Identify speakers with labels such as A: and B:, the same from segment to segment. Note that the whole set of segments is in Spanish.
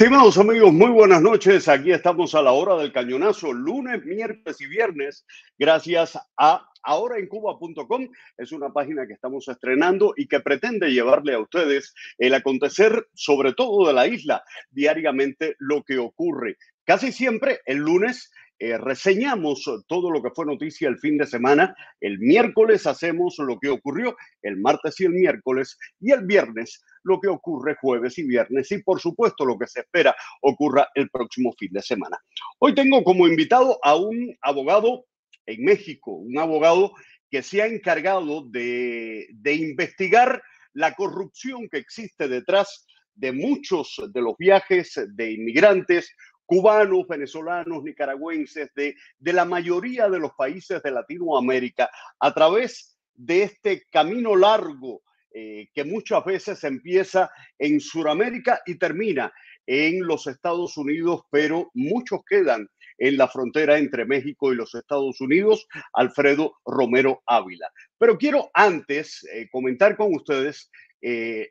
A: Estimados amigos, muy buenas noches. Aquí estamos a la hora del cañonazo, lunes, miércoles y viernes, gracias a ahoraencuba.com. Es una página que estamos estrenando y que pretende llevarle a ustedes el acontecer, sobre todo de la isla, diariamente lo que ocurre. Casi siempre el lunes reseñamos todo lo que fue noticia el fin de semana. El miércoles hacemos lo que ocurrió el martes y el miércoles, y el viernes lo que ocurre jueves y viernes, y por supuesto lo que se espera ocurra el próximo fin de semana. Hoy tengo como invitado a un abogado en México, un abogado que se ha encargado de investigar la corrupción que existe detrás de muchos de los viajes de inmigrantes cubanos, venezolanos, nicaragüenses, de la mayoría de los países de Latinoamérica, a través de este camino largo que muchas veces empieza en Sudamérica y termina en los Estados Unidos, pero muchos quedan en la frontera entre México y los Estados Unidos. Alfredo Romero Ávila. Pero quiero antes comentar con ustedes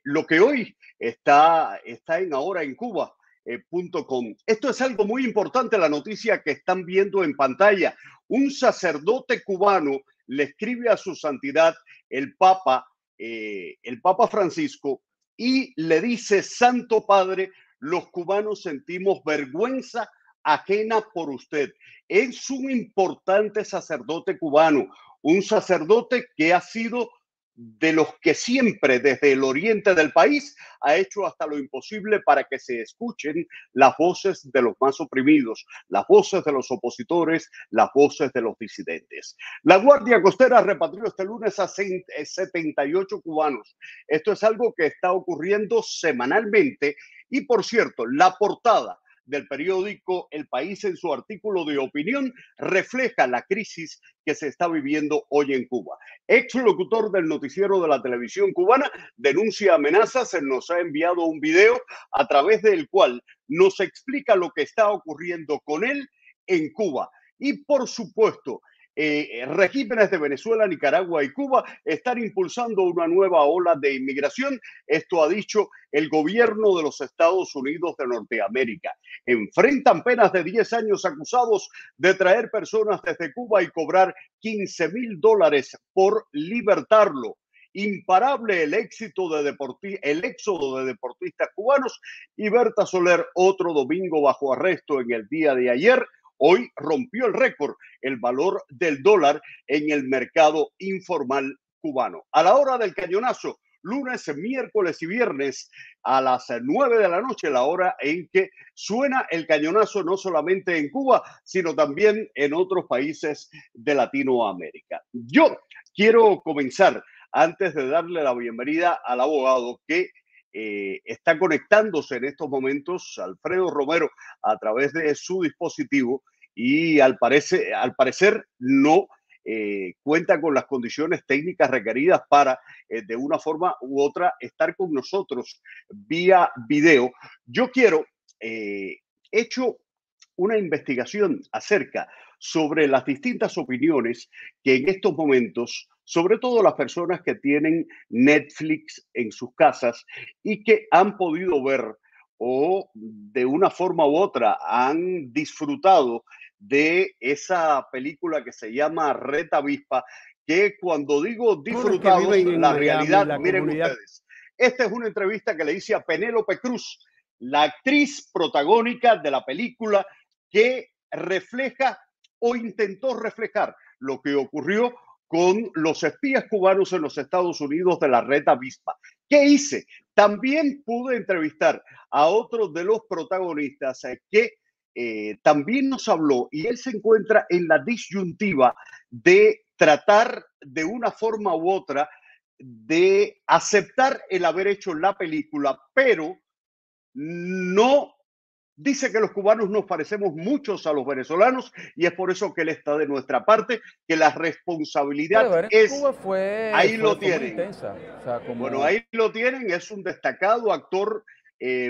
A: lo que hoy está en ahoraencuba.com. Esto es algo muy importante, la noticia que están viendo en pantalla. Un sacerdote cubano le escribe a su santidad el Papa Francisco, y le dice: Santo Padre, los cubanos sentimos vergüenza ajena por usted. Es un importante sacerdote cubano, un sacerdote que ha sido de los que siempre desde el oriente del país ha hecho hasta lo imposible para que se escuchen las voces de los más oprimidos, las voces de los opositores, las voces de los disidentes. La Guardia Costera repatrió este lunes a 78 cubanos. Esto es algo que está ocurriendo semanalmente, y por cierto, la portada del periódico El País, en su artículo de opinión, refleja la crisis que se está viviendo hoy en Cuba. Ex locutor del noticiero de la televisión cubana denuncia amenazas. Se nos ha enviado un video a través del cual nos explica lo que está ocurriendo con él en Cuba. Y por supuesto, regímenes de Venezuela, Nicaragua y Cuba están impulsando una nueva ola de inmigración. Esto ha dicho el gobierno de los Estados Unidos de Norteamérica. Enfrentan penas de 10 años acusados de traer personas desde Cuba y cobrar $15,000 por libertarlo. Imparable el éxodo de deportistas cubanos. Y Berta Soler, otro domingo bajo arresto en el día de ayer. Hoy rompió el récord, el valor del dólar en el mercado informal cubano. A la hora del cañonazo, lunes, miércoles y viernes a las 9 de la noche, la hora en que suena el cañonazo, no solamente en Cuba, sino también en otros países de Latinoamérica. Yo quiero comenzar, antes de darle la bienvenida al abogado que está conectándose en estos momentos, Alfredo Romero, a través de su dispositivo, y al parecer no cuenta con las condiciones técnicas requeridas para, de una forma u otra, estar con nosotros vía video. Yo quiero, hecho una investigación acerca sobre las distintas opiniones que en estos momentos, sobre todo las personas que tienen Netflix en sus casas y que han podido ver o de una forma u otra han disfrutado de esa película que se llama Red Avispa, que cuando digo disfrutados, la realidad, miren ustedes, esta es una entrevista que le hice a Penélope Cruz, la actriz protagónica de la película, que refleja o intentó reflejar lo que ocurrió con los espías cubanos en los Estados Unidos de la Red Avispa. ¿Qué hice? También pude entrevistar a otro de los protagonistas que también nos habló, y él se encuentra en la disyuntiva de tratar de una forma u otra de aceptar el haber hecho la película, pero no. Dice que los cubanos nos parecemos muchos a los venezolanos, y es por eso que él está de nuestra parte, que la responsabilidad es...
B: Cuba fue,
A: ahí lo
B: fue muy
A: tienen.
B: intensa. O sea, como...
A: Bueno, ahí lo tienen. Es un destacado actor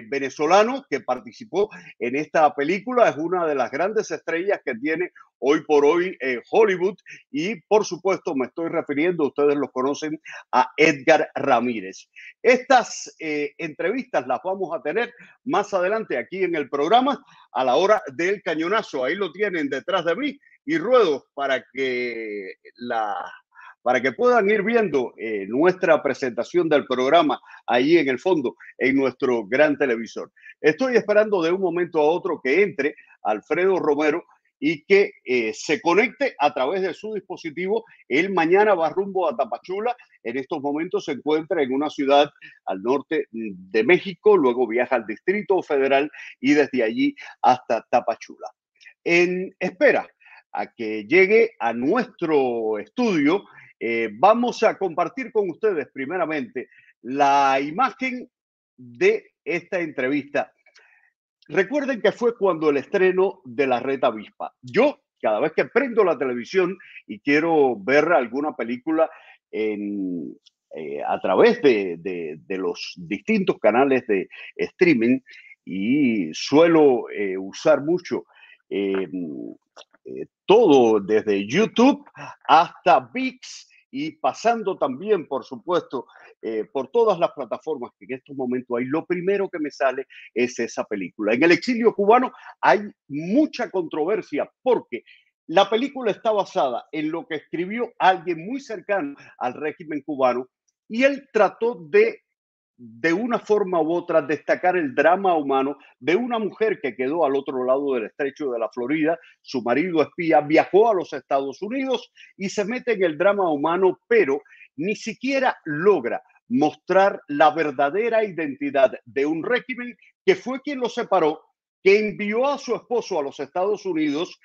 A: venezolano que participó en esta película. Es una de las grandes estrellas que tiene hoy por hoy Hollywood y por supuesto me estoy refiriendo, ustedes lo conocen, a Edgar Ramírez. Estas entrevistas las vamos a tener más adelante aquí en el programa a la hora del cañonazo. Ahí lo tienen detrás de mí y ruedo para que puedan ir viendo nuestra presentación del programa ahí en el fondo, en nuestro gran televisor. Estoy esperando de un momento a otro que entre Alfredo Romero y que se conecte a través de su dispositivo. Él mañana va rumbo a Tapachula. En estos momentos se encuentra en una ciudad al norte de México, luego viaja al Distrito Federal y desde allí hasta Tapachula. En espera a que llegue a nuestro estudio, vamos a compartir con ustedes primeramente la imagen de esta entrevista. Recuerden que fue cuando el estreno de La Red Avispa. Yo, cada vez que prendo la televisión y quiero ver alguna película a través de los distintos canales de streaming, y suelo usar mucho todo desde YouTube hasta ViX y pasando también, por supuesto, por todas las plataformas que en estos momentos hay, lo primero que me sale es esa película. En el exilio cubano hay mucha controversia porque la película está basada en lo que escribió alguien muy cercano al régimen cubano y él trató de una forma u otra, destacar el drama humano de una mujer que quedó al otro lado del estrecho de la Florida. Su marido espía viajó a los Estados Unidos y se mete en el drama humano, pero ni siquiera logra mostrar la verdadera identidad de un régimen que fue quien lo separó, que envió a su esposo a los Estados Unidos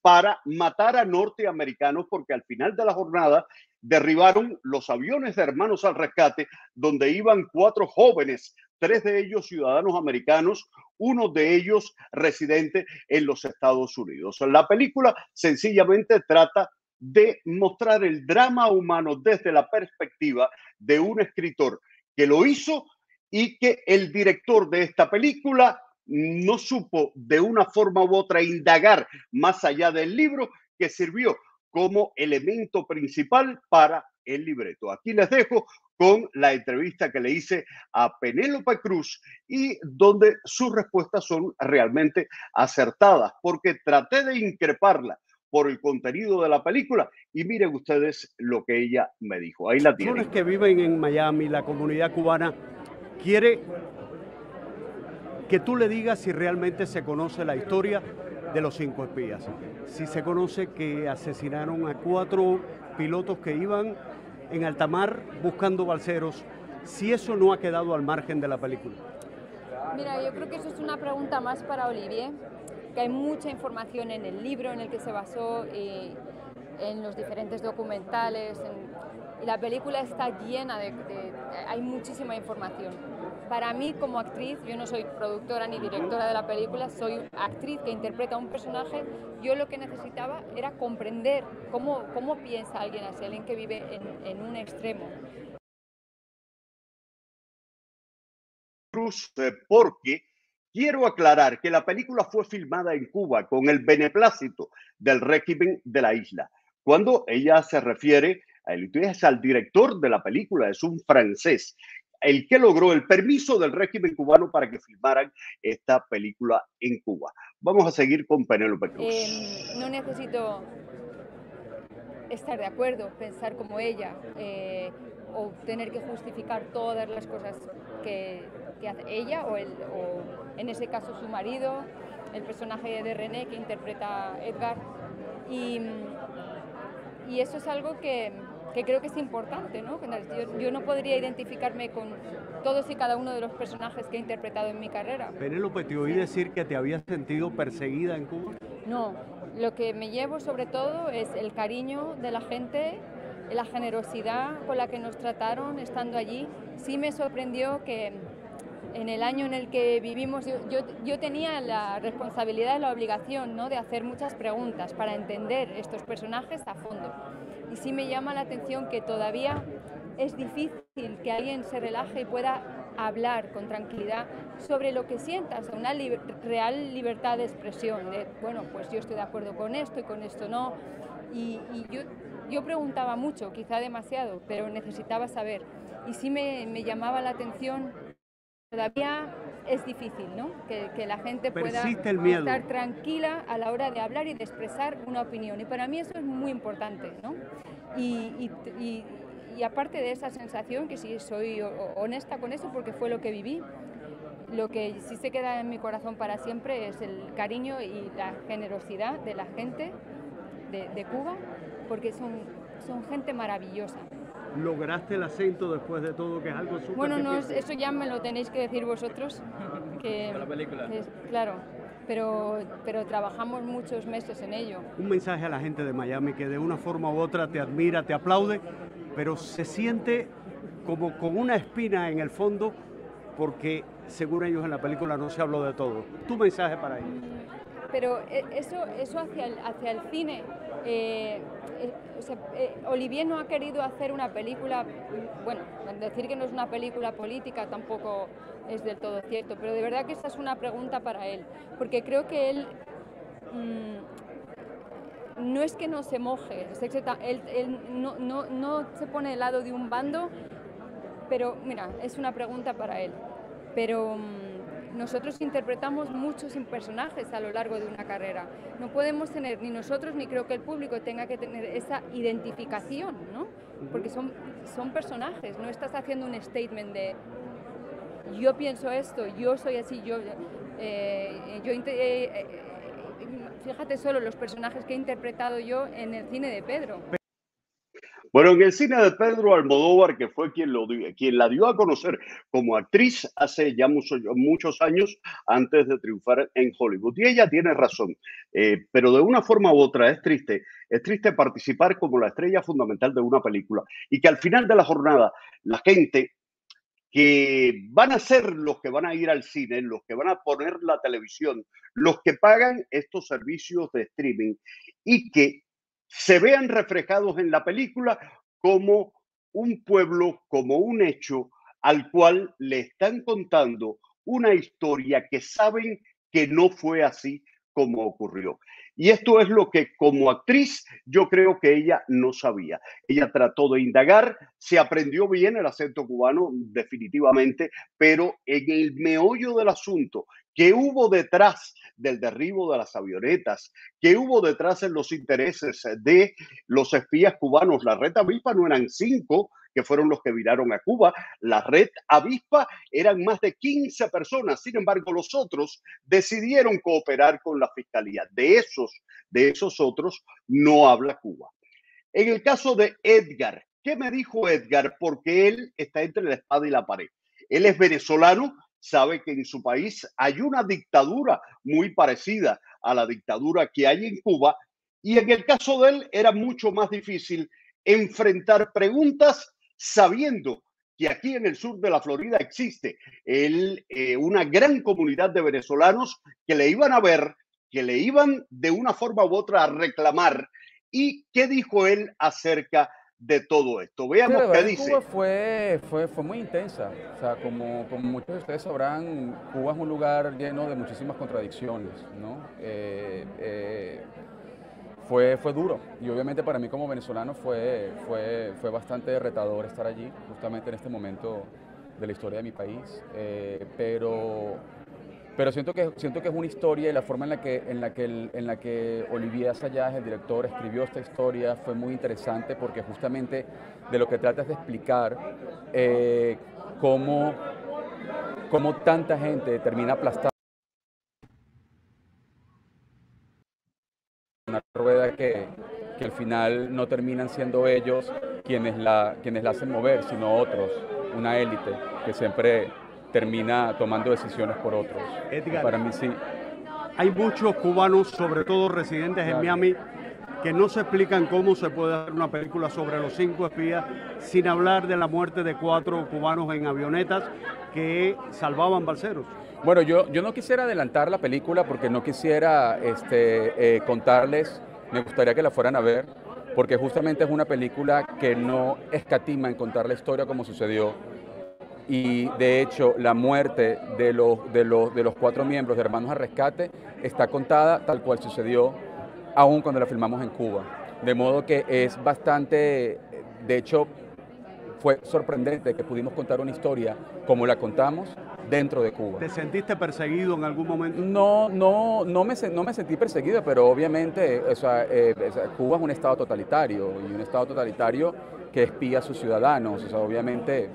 A: para matar a norteamericanos, porque al final de la jornada derribaron los aviones de Hermanos al Rescate, donde iban 4 jóvenes, 3 de ellos ciudadanos americanos, uno de ellos residente en los Estados Unidos. La película sencillamente trata de mostrar el drama humano desde la perspectiva de un escritor que lo hizo y que el director de esta película no supo de una forma u otra indagar más allá del libro que sirvió como elemento principal para el libreto. Aquí les dejo con la entrevista que le hice a Penélope Cruz y donde sus respuestas son realmente acertadas, porque traté de increparla por el contenido de la película y miren ustedes lo que ella me dijo. Ahí la tienen.
B: Personas que viven en Miami, la comunidad cubana, quiere que tú le digas si realmente se conoce la historia de los 5 espías. Si se conoce que asesinaron a 4 pilotos que iban en alta mar buscando balseros, si eso no ha quedado al margen de la película.
C: Mira, yo creo que eso es una pregunta más para Olivier, que hay mucha información en el libro en el que se basó, en los diferentes documentales, y la película está llena hay muchísima información. Para mí, como actriz, yo no soy productora ni directora de la película, soy actriz que interpreta a un personaje. Yo lo que necesitaba era comprender cómo piensa alguien así, alguien que vive en un extremo.
A: Cruz, porque quiero aclarar que la película fue filmada en Cuba con el beneplácito del régimen de la isla. Cuando ella se refiere a él, es al director de la película, es un francés, el que logró el permiso del régimen cubano para que filmaran esta película en Cuba. Vamos a seguir con Penélope Cruz.
C: No necesito estar de acuerdo, pensar como ella, o tener que justificar todas las cosas que hace ella o en ese caso su marido, el personaje de René que interpreta Edgar. Y eso es algo que creo que es importante, ¿no? Yo no podría identificarme con todos y cada uno de los personajes que he interpretado en mi carrera.
B: Penélope, te oí decir que te habías sentido perseguida en Cuba.
C: No, lo que me llevo sobre todo es el cariño de la gente, la generosidad con la que nos trataron estando allí. Sí me sorprendió que en el año en el que vivimos yo tenía la responsabilidad y la obligación, ¿no?, de hacer muchas preguntas para entender estos personajes a fondo. Y sí me llama la atención que todavía es difícil que alguien se relaje y pueda hablar con tranquilidad sobre lo que sientas, una real libertad de expresión, de, bueno, pues yo estoy de acuerdo con esto y con esto no. Y yo preguntaba mucho, quizá demasiado, pero necesitaba saber. Y sí me llamaba la atención. Todavía es difícil, ¿no? Que la gente pueda estar tranquila a la hora de hablar y de expresar una opinión. Y para mí eso es muy importante, ¿no? Y aparte de esa sensación, que sí soy honesta con eso porque fue lo que viví, lo que sí se queda en mi corazón para siempre es el cariño y la generosidad de la gente de Cuba, porque son gente maravillosa.
B: ¿Lograste el acento después de todo, que es algo súper
C: Bueno, no,
B: difícil?
C: eso ya me lo tenéis que decir vosotros.
D: Con la película.
C: Claro, pero trabajamos muchos meses en ello.
B: Un mensaje a la gente de Miami que de una forma u otra te admira, te aplaude, pero se siente como con una espina en el fondo porque, según ellos en la película, no se habló de todo. Tu mensaje para ellos.
C: Pero eso hacia el cine, Olivier no ha querido hacer una película, bueno, decir que no es una película política tampoco es del todo cierto, pero de verdad que esta es una pregunta para él, porque creo que él no es que no se moje, él no se pone del lado de un bando, pero mira, es una pregunta para él, pero nosotros interpretamos muchos personajes a lo largo de una carrera. No podemos tener, ni nosotros, ni creo que el público tenga que tener esa identificación, ¿no? Porque son personajes, no estás haciendo un statement de yo pienso esto, yo soy así, fíjate solo los personajes que he interpretado yo en el cine de Pedro.
A: Bueno, en el cine de Pedro Almodóvar, que fue quien la dio a conocer como actriz hace ya muchos años antes de triunfar en Hollywood. Y ella tiene razón, pero de una forma u otra es triste participar como la estrella fundamental de una película y que al final de la jornada la gente que van a ser los que van a ir al cine, los que van a poner la televisión, los que pagan estos servicios de streaming y que se vean reflejados en la película como un pueblo, como un hecho al cual le están contando una historia que saben que no fue así como ocurrió. Y esto es lo que como actriz yo creo que ella no sabía. Ella trató de indagar, se aprendió bien el acento cubano definitivamente, pero en el meollo del asunto, ¿qué hubo detrás del derribo de las avionetas? ¿Qué hubo detrás en los intereses de los espías cubanos? La red Avispa no eran 5, que fueron los que viraron a Cuba. La red Avispa eran más de 15 personas. Sin embargo, los otros decidieron cooperar con la fiscalía. De esos otros no habla Cuba. En el caso de Edgar, ¿qué me dijo Edgar? Porque él está entre la espada y la pared. Él es venezolano, sabe que en su país hay una dictadura muy parecida a la dictadura que hay en Cuba, y en el caso de él era mucho más difícil enfrentar preguntas sabiendo que aquí en el sur de la Florida existe una gran comunidad de venezolanos que le iban a ver, que le iban de una forma u otra a reclamar. ¿Y qué dijo él acerca de todo esto? Veamos qué dice.
D: Cuba fue muy intensa. O sea, como muchos de ustedes sabrán, Cuba es un lugar lleno de muchísimas contradicciones, ¿no? Fue duro, y obviamente para mí como venezolano fue bastante retador estar allí, justamente en este momento de la historia de mi país, pero siento que es una historia, y la forma en la que Olivier Assayas, el director, escribió esta historia fue muy interesante, porque justamente de lo que trata es de explicar cómo tanta gente termina aplastada una rueda que al final no terminan siendo ellos quienes la hacen mover, sino otros, una élite que siempre termina tomando decisiones por otros.
B: Edgar,
D: para mí sí.
B: Hay muchos cubanos, sobre todo residentes en Miami, que no se explican cómo se puede hacer una película sobre los 5 espías sin hablar de la muerte de 4 cubanos en avionetas que salvaban balseros.
D: Bueno, yo no quisiera adelantar la película porque no quisiera contarles, me gustaría que la fueran a ver, porque justamente es una película que no escatima en contar la historia como sucedió, y de hecho la muerte de los 4 miembros de Hermanos al Rescate está contada tal cual sucedió, aún cuando la filmamos en Cuba. De modo que es bastante, de hecho, fue sorprendente que pudimos contar una historia como la contamos dentro de Cuba.
B: ¿Te sentiste perseguido en algún momento?
D: No me sentí perseguido, pero obviamente Cuba es un estado totalitario y un estado totalitario que espía a sus ciudadanos. O sea, obviamente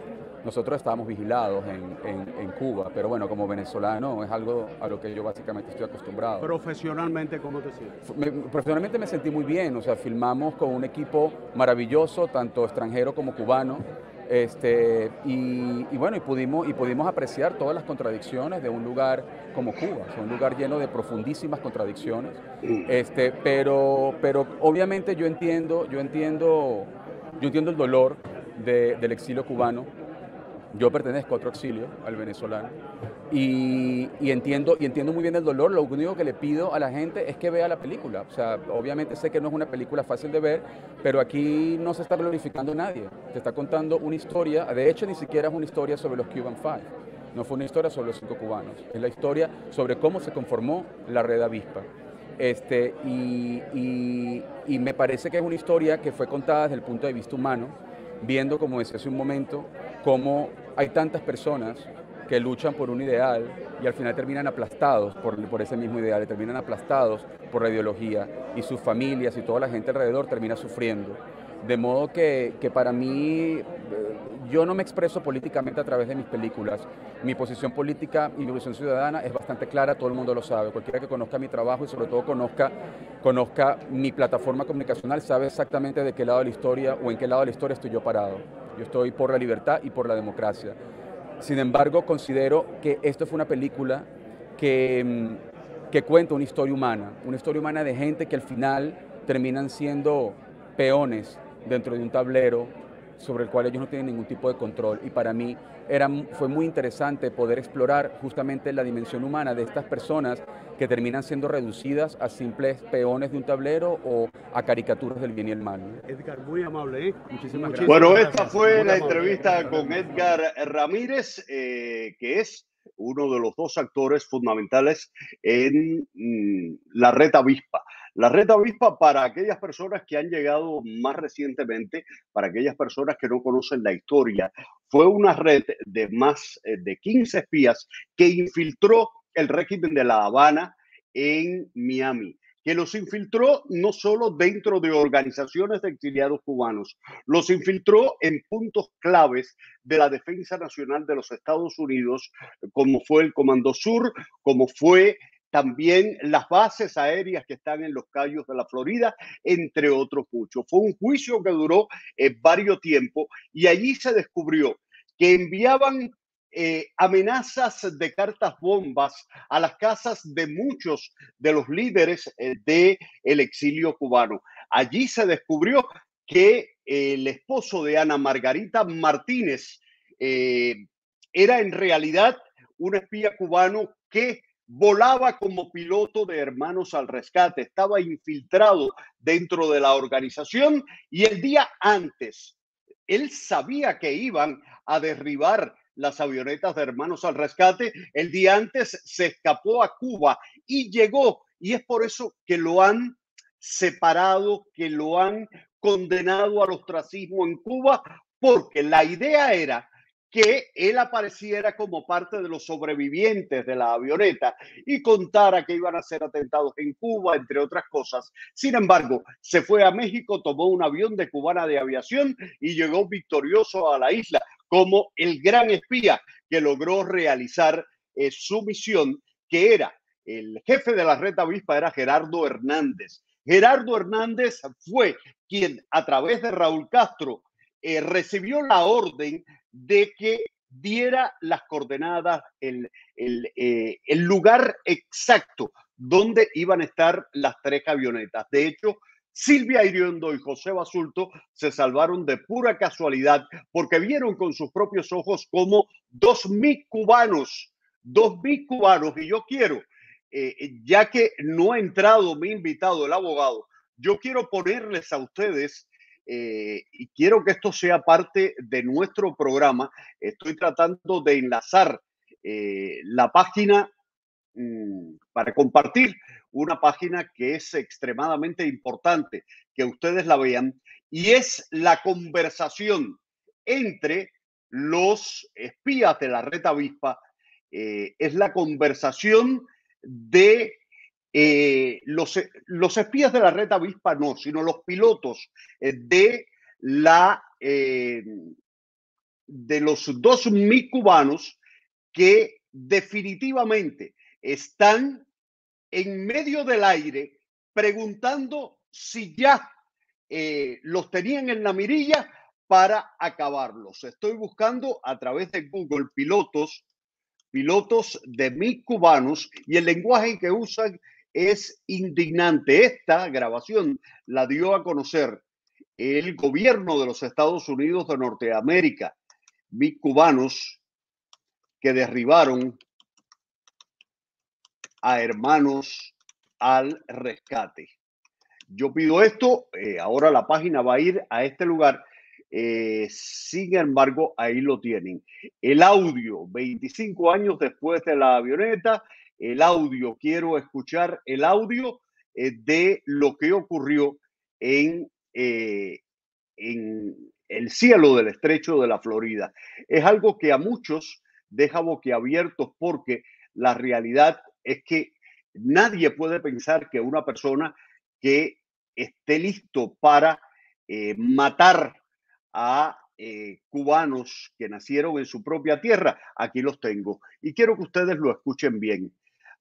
D: nosotros estábamos vigilados en Cuba, pero bueno, como venezolano es algo a lo que yo básicamente estoy acostumbrado.
B: Profesionalmente, ¿cómo te sientes?
D: Profesionalmente me sentí muy bien, o sea, filmamos con un equipo maravilloso, tanto extranjero como cubano, y bueno, pudimos apreciar todas las contradicciones de un lugar como Cuba, o sea, un lugar lleno de profundísimas contradicciones, pero obviamente yo entiendo el dolor del exilio cubano. Yo pertenezco a otro exilio, al venezolano, y entiendo muy bien el dolor. Lo único que le pido a la gente es que vea la película. O sea, obviamente sé que no es una película fácil de ver, pero aquí no se está glorificando a nadie. Se está contando una historia, de hecho ni siquiera es una historia sobre los Cuban Five. No fue una historia sobre los 5 cubanos, es la historia sobre cómo se conformó la Red Avispa. Y me parece que es una historia que fue contada desde el punto de vista humano, viendo, como decía hace un momento, cómo hay tantas personas que luchan por un ideal y al final terminan aplastados por ese mismo ideal, y terminan aplastados por la ideología, y sus familias y toda la gente alrededor termina sufriendo. De modo que para mí, yo no me expreso políticamente a través de mis películas. Mi posición política y mi posición ciudadana es bastante clara, todo el mundo lo sabe. Cualquiera que conozca mi trabajo y sobre todo conozca mi plataforma comunicacional sabe exactamente de qué lado de la historia o en qué lado de la historia estoy yo parado. Yo estoy por la libertad y por la democracia. Sin embargo, considero que esto fue una película que cuenta una historia humana de gente que al final terminan siendo peones dentro de un tablero sobre el cual ellos no tienen ningún tipo de control. Y para mí fue muy interesante poder explorar justamente la dimensión humana de estas personas que terminan siendo reducidas a simples peones de un tablero o a caricaturas del bien y el mal.
B: Edgar, muy amable, ¿eh? Muchísimas gracias.
A: Bueno, esta fue la entrevista con Edgar Ramírez, que es uno de los 2 actores fundamentales en la Red Avispa. La Red Avispa, para aquellas personas que han llegado más recientemente, para aquellas personas que no conocen la historia, fue una red de más de 15 espías que infiltró el régimen de La Habana en Miami, que los infiltró no solo dentro de organizaciones de exiliados cubanos, los infiltró en puntos claves de la defensa nacional de los Estados Unidos, como fue el Comando Sur, como fue también las bases aéreas que están en los Cayos de la Florida, entre otros muchos. Fue un juicio que duró varios tiempos y allí se descubrió que enviaban amenazas de cartas bombas a las casas de muchos de los líderes del exilio cubano. Allí se descubrió que el esposo de Ana Margarita Martínez era en realidad un espía cubano que volaba como piloto de Hermanos al Rescate, estaba infiltrado dentro de la organización y el día antes él sabía que iban a derribar las avionetas de Hermanos al Rescate. El día antes se escapó a Cuba y llegó, y es por eso que lo han separado, que lo han condenado al ostracismo en Cuba, porque la idea era que él apareciera como parte de los sobrevivientes de la avioneta y contara que iban a ser atentados en Cuba, entre otras cosas. Sin embargo, se fue a México, tomó un avión de Cubana de Aviación y llegó victorioso a la isla como el gran espía que logró realizar su misión, que era el jefe de la Red Avispa, era Gerardo Hernández. Gerardo Hernández fue quien, a través de Raúl Castro, recibió la orden de que diera las coordenadas, el lugar exacto donde iban a estar las 3 avionetas. De hecho, Silvia Iriondo y José Basulto se salvaron de pura casualidad porque vieron con sus propios ojos como 2.000 cubanos, y yo quiero, ya que no ha entrado mi invitado, el abogado, yo quiero ponerles a ustedes y quiero que esto sea parte de nuestro programa. Estoy tratando de enlazar la página para compartir una página que es extremadamente importante que ustedes la vean, y es la conversación entre los espías de la Red Avispa. Es la conversación de los espías de la Red Avispa, no, sino los pilotos de de los dos MiG cubanos que definitivamente están en medio del aire preguntando si ya los tenían en la mirilla para acabarlos. Estoy buscando a través de Google pilotos de MiG cubanos, y el lenguaje que usan es indignante. Esta grabación la dio a conocer el gobierno de los Estados Unidos de Norteamérica. MiG cubanos que derribaron a hermanos al rescate. Yo pido esto, ahora la página va a ir a este lugar. Sin embargo, ahí lo tienen. El audio, 25 años después de la avioneta, el audio, quiero escuchar el audio de lo que ocurrió en el cielo del estrecho de la Florida. Es algo que a muchos deja boquiabiertos, porque la realidad es que nadie puede pensar que una persona que esté listo para matar a cubanos que nacieron en su propia tierra. Aquí los tengo y quiero que ustedes lo escuchen bien.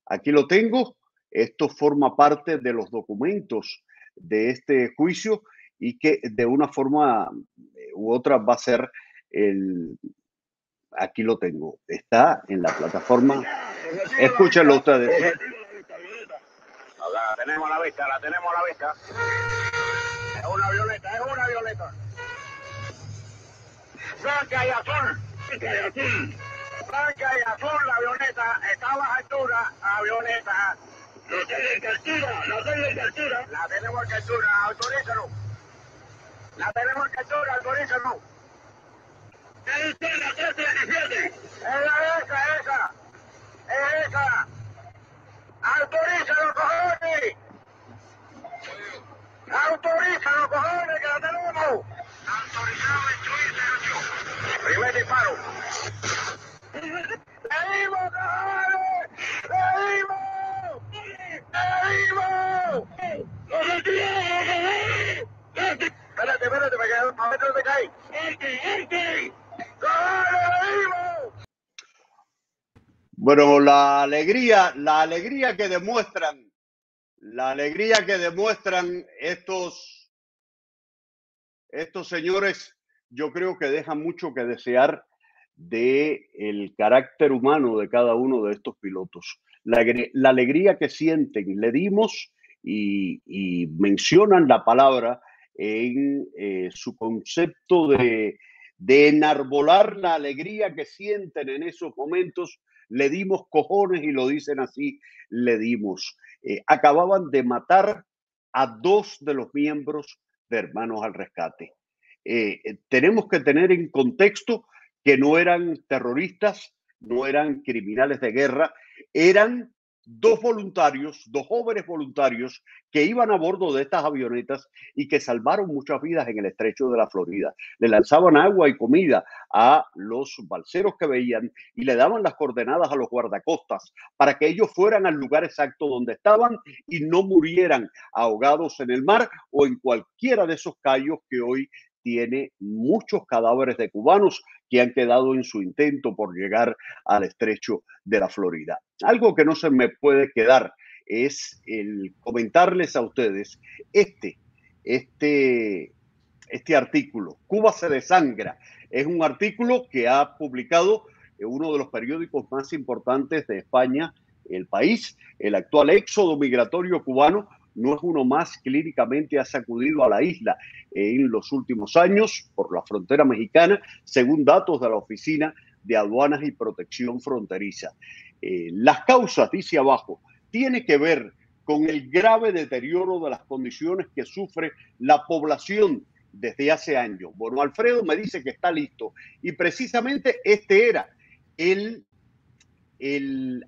A: Aquí lo tengo. Esto forma parte de los documentos de este juicio y que de una forma u otra va a ser aquí lo tengo. Está en la plataforma. Escúchenlo ustedes.
E: La tenemos a la vista, la tenemos a la vista. Es una avioneta, es una avioneta. Blanca y azul. Blanca y azul. Blanca y azul, la avioneta. Está a baja altura, avioneta. No tiene captura, no tiene captura. La tenemos en captura, autorízanos. La tenemos en captura, autorízanos. Es la 317. Es esa. Es esa. ¡Autorízalo, cojones! ¡Autorízalo, cojones, que la tenemos! ¡Autorizado el primer disparo! ¡Leímos, cojones! ¡Leímos! ¡Leímos! Espérate, para ver dónde cae. ¡Cojones, leímos!
A: Bueno, la alegría que demuestran estos señores, yo creo que dejan mucho que desear de el carácter humano de cada uno de estos pilotos. La alegría que sienten, le dimos y mencionan la palabra en su concepto de enarbolar la alegría que sienten en esos momentos. Le dimos, cojones, y lo dicen así, le dimos. Acababan de matar a dos de los miembros de Hermanos al Rescate. Tenemos que tener en contexto que no eran terroristas, no eran criminales de guerra, eran dos jóvenes voluntarios que iban a bordo de estas avionetas y que salvaron muchas vidas en el estrecho de la Florida. Le lanzaban agua y comida a los balseros que veían y le daban las coordenadas a los guardacostas para que ellos fueran al lugar exacto donde estaban y no murieran ahogados en el mar o en cualquiera de esos cayos que hoy tiene muchos cadáveres de cubanos que han quedado en su intento por llegar al estrecho de la Florida. Algo que no se me puede quedar es el comentarles a ustedes este artículo. Cuba se desangra. Es un artículo que ha publicado uno de los periódicos más importantes de España, El País. El actual éxodo migratorio cubano no es uno más que líricamente ha sacudido a la isla en los últimos años por la frontera mexicana, según datos de la Oficina de Aduanas y Protección Fronteriza. Las causas, dice abajo, tiene que ver con el grave deterioro de las condiciones que sufre la población desde hace años. Bueno, Alfredo me dice que está listo y precisamente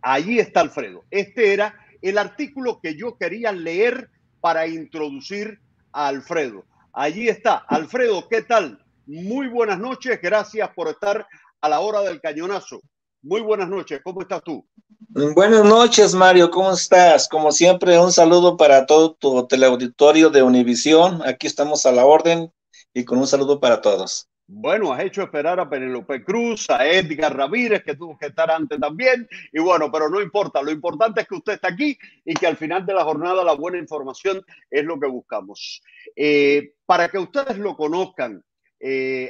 A: allí está Alfredo. Este era el artículo que yo quería leer para introducir a Alfredo. Allí está. Alfredo, ¿qué tal? Muy buenas noches, gracias por estar a la hora del cañonazo. Muy buenas noches, ¿cómo estás tú?
F: Buenas noches, Mario, ¿cómo estás? Como siempre, un saludo para todo tu teleauditorio de Univisión. Aquí estamos a la orden y con un saludo para todos.
A: Bueno, has hecho esperar a Penélope Cruz, a Edgar Ramírez, que tuvo que estar antes también, y bueno, pero no importa, lo importante es que usted está aquí y que al final de la jornada la buena información es lo que buscamos. Para que ustedes lo conozcan,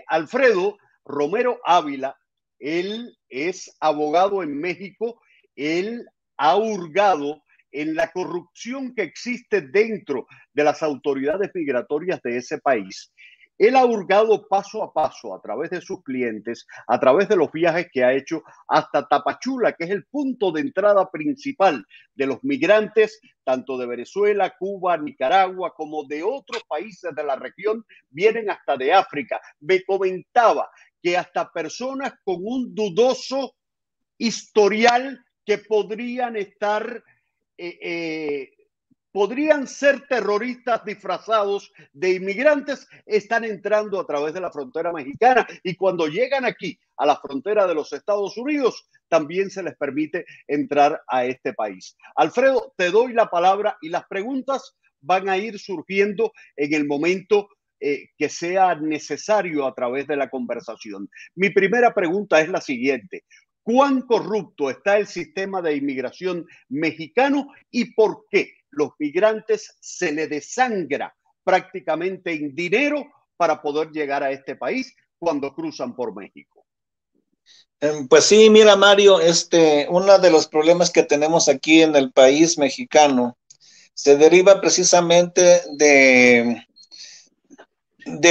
A: Alfredo Romero Ávila, él es abogado en México, él ha hurgado en la corrupción que existe dentro de las autoridades migratorias de ese país. Él ha hurgado paso a paso a través de sus clientes, a través de los viajes que ha hecho hasta Tapachula, que es el punto de entrada principal de los migrantes, tanto de Venezuela, Cuba, Nicaragua, como de otros países de la región, vienen hasta de África. Me comentaba que hasta personas con un dudoso historial que podrían estar... podrían ser terroristas disfrazados de inmigrantes, están entrando a través de la frontera mexicana y cuando llegan aquí a la frontera de los Estados Unidos, también se les permite entrar a este país. Alfredo, te doy la palabra y las preguntas van a ir surgiendo en el momento que sea necesario a través de la conversación. Mi primera pregunta es la siguiente. ¿Cuán corrupto está el sistema de inmigración mexicano y por qué los migrantes se le desangra prácticamente en dinero para poder llegar a este país cuando cruzan por México?
F: Pues sí, mira, Mario, uno de los problemas que tenemos aquí en el país mexicano se deriva precisamente de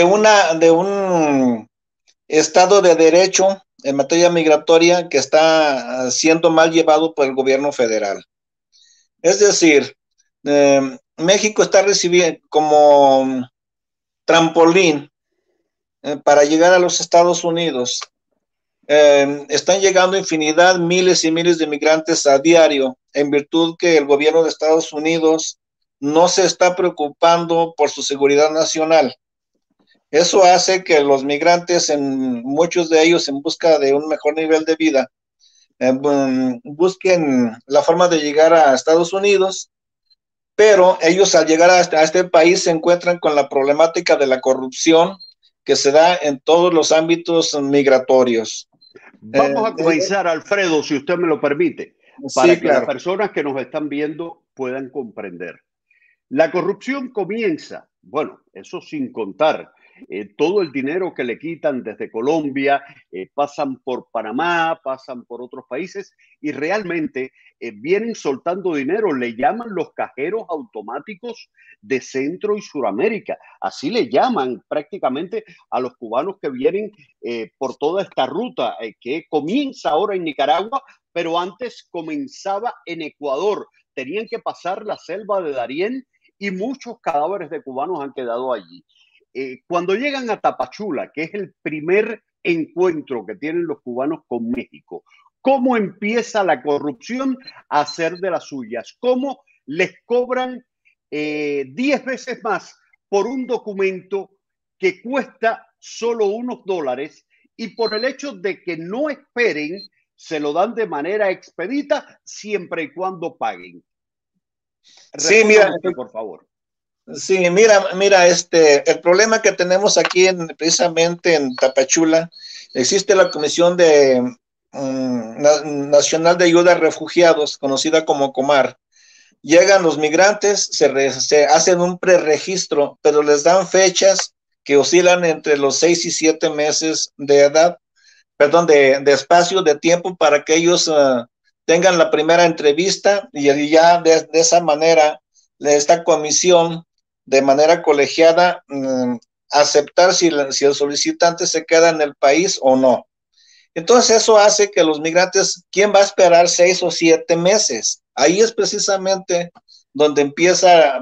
F: un Estado de Derecho en materia migratoria que está siendo mal llevado por el gobierno federal. Es decir, México está recibiendo como trampolín para llegar a los Estados Unidos. Están llegando infinidad, miles y miles de migrantes a diario, en virtud que el gobierno de Estados Unidos no se está preocupando por su seguridad nacional. Eso hace que los migrantes, muchos de ellos en busca de un mejor nivel de vida, busquen la forma de llegar a Estados Unidos, pero ellos al llegar a este país se encuentran con la problemática de la corrupción que se da en todos los ámbitos migratorios.
A: Vamos a comenzar, Alfredo, si usted me lo permite, para
F: sí,
A: que
F: claro.
A: las personas que nos están viendo puedan comprender. La corrupción comienza, bueno, eso sin contar todo el dinero que le quitan desde Colombia, pasan por Panamá, pasan por otros países y realmente vienen soltando dinero. Le llaman los cajeros automáticos de Centro y Suramérica. Así le llaman prácticamente a los cubanos que vienen por toda esta ruta que comienza ahora en Nicaragua, pero antes comenzaba en Ecuador. Tenían que pasar la selva de Darién y muchos cadáveres de cubanos han quedado allí. Cuando llegan a Tapachula, que es el primer encuentro que tienen los cubanos con México, ¿cómo empieza la corrupción a hacer de las suyas? ¿Cómo les cobran 10 veces más por un documento que cuesta solo unos $, y por el hecho de que no esperen, se lo dan de manera expedita siempre y cuando paguen?
F: Sí, mira,
A: usted, por favor.
F: Sí, mira, el problema que tenemos aquí precisamente en Tapachula, existe la Comisión Nacional de Ayuda a Refugiados, conocida como Comar. Llegan los migrantes, se hacen un preregistro, pero les dan fechas que oscilan entre los 6 y 7 meses de edad, de espacio, de tiempo para que ellos tengan la primera entrevista y ya de esa manera esta comisión de manera colegiada aceptar si el solicitante se queda en el país o no. Entonces eso hace que los migrantes, ¿quién va a esperar 6 o 7 meses? Ahí es precisamente donde empieza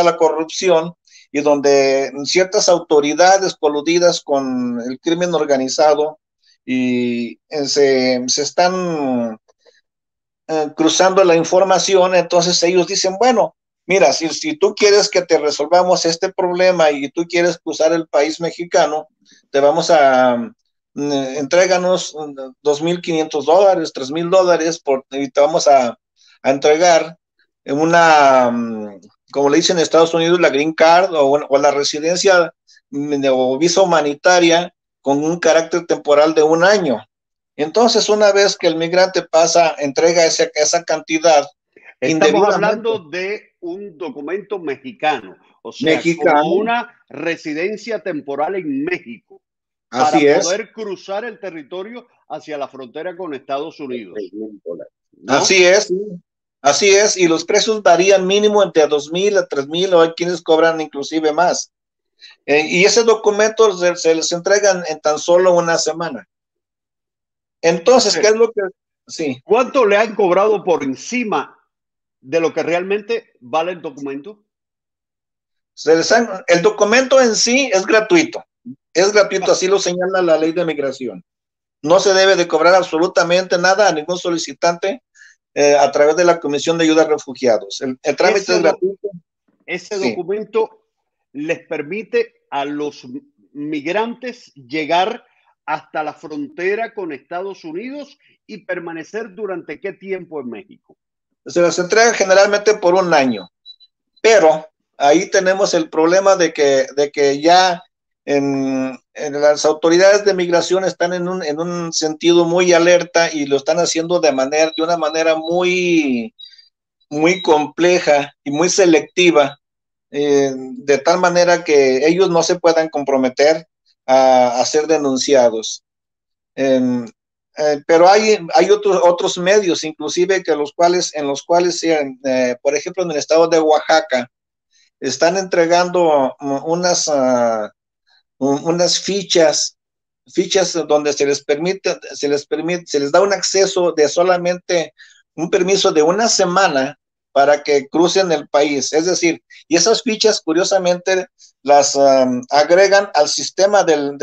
F: la corrupción y donde ciertas autoridades coludidas con el crimen organizado y se están cruzando la información. Entonces ellos dicen, bueno, mira, si tú quieres que te resolvamos este problema y tú quieres cruzar el país mexicano, te vamos a entréganos $2,500, $3,000 y te vamos a entregar una, como le dicen en Estados Unidos, la green card o la residencia o visa humanitaria con un carácter temporal de 1 año. Entonces, una vez que el migrante pasa, entrega esa cantidad.
A: Estamos hablando de un documento mexicano, o sea, como una residencia temporal en México, para poder cruzar el territorio hacia la frontera con Estados Unidos, ¿no?
F: Así es, y los precios varían mínimo entre 2,000 a 3,000, o hay quienes cobran inclusive más. Y ese documento se les entregan en tan solo 1 semana. Entonces, ¿qué es lo que...? Sí.
A: ¿Cuánto le han cobrado por encima de lo que realmente vale el documento?
F: El documento en sí es gratuito. Es gratuito, así lo señala la ley de migración. No se debe de cobrar absolutamente nada a ningún solicitante a través de la Comisión de Ayuda a Refugiados. El trámite es gratuito.
A: Ese documento les permite a los migrantes llegar hasta la frontera con Estados Unidos y permanecer durante qué tiempo en México.
F: Se les entrega generalmente por 1 año, pero ahí tenemos el problema de que ya en las autoridades de migración están en un sentido muy alerta y lo están haciendo de una manera muy, muy compleja y muy selectiva, de tal manera que ellos no se puedan comprometer a ser denunciados. Pero hay otros medios, inclusive en los cuales, por ejemplo, en el estado de Oaxaca, están entregando unas fichas donde se les da un acceso de solamente un permiso de 1 semana para que crucen el país. Es decir, y esas fichas, curiosamente, las agregan al sistema del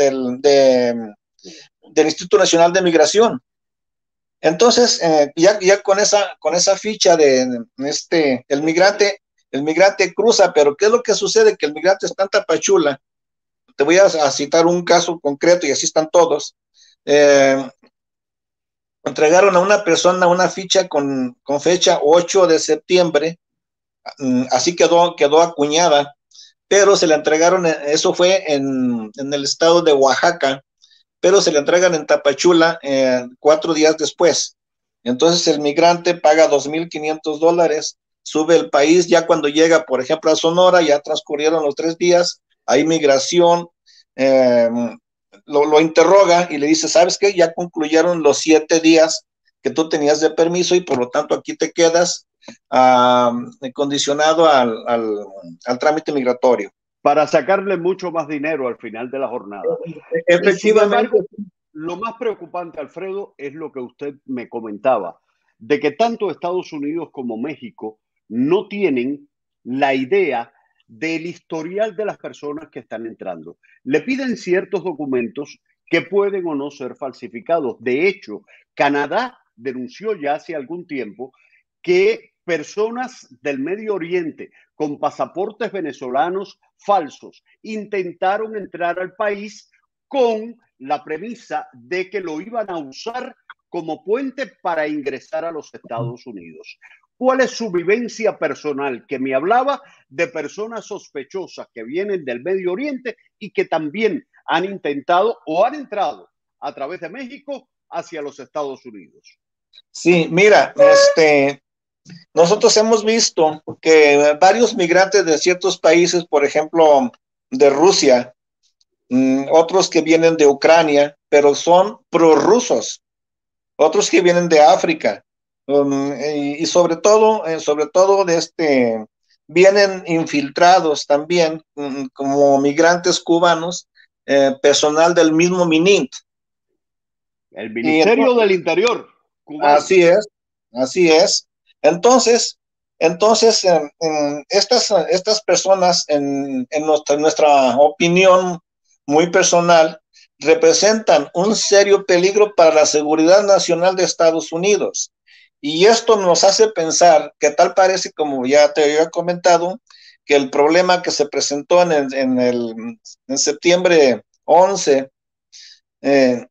F: Instituto Nacional de Migración. Entonces, ya con esa ficha el migrante cruza, pero ¿qué es lo que sucede? Que el migrante está en Tapachula. Te voy a citar un caso concreto y así están todos. Entregaron a una persona una ficha con fecha 8 de septiembre, así quedó acuñada, pero se la entregaron, eso fue en el estado de Oaxaca, pero se le entregan en Tapachula 4 días después. Entonces el migrante paga $2,500, sube el país, ya cuando llega, por ejemplo, a Sonora, ya transcurrieron los 3 días, hay migración, lo interroga y le dice, ¿sabes qué? Ya concluyeron los 7 días que tú tenías de permiso y por lo tanto aquí te quedas condicionado al trámite migratorio.
A: Para sacarle mucho más dinero al final de la jornada.
F: Efectivamente.
A: Sin embargo, lo más preocupante, Alfredo, es lo que usted me comentaba, de que tanto Estados Unidos como México no tienen la idea del historial de las personas que están entrando. Le piden ciertos documentos que pueden o no ser falsificados. De hecho, Canadá denunció ya hace algún tiempo que personas del Medio Oriente con pasaportes venezolanos falsos intentaron entrar al país con la premisa de que lo iban a usar como puente para ingresar a los Estados Unidos. ¿Cuál es su vivencia personal? Que me hablaba de personas sospechosas que vienen del Medio Oriente y que también han intentado o han entrado a través de México hacia los Estados Unidos.
F: Sí, mira, nosotros hemos visto que varios migrantes de ciertos países, por ejemplo, de Rusia, otros que vienen de Ucrania, pero son prorrusos, otros que vienen de África, y sobre todo vienen infiltrados también como migrantes cubanos, personal del mismo MININT.
A: El Ministerio del Interior cubano.
F: Así es. Entonces, Entonces, estas personas, en nuestra opinión muy personal, representan un serio peligro para la seguridad nacional de Estados Unidos. Y esto nos hace pensar que tal parece, como ya te había comentado, que el problema que se presentó en septiembre 11, en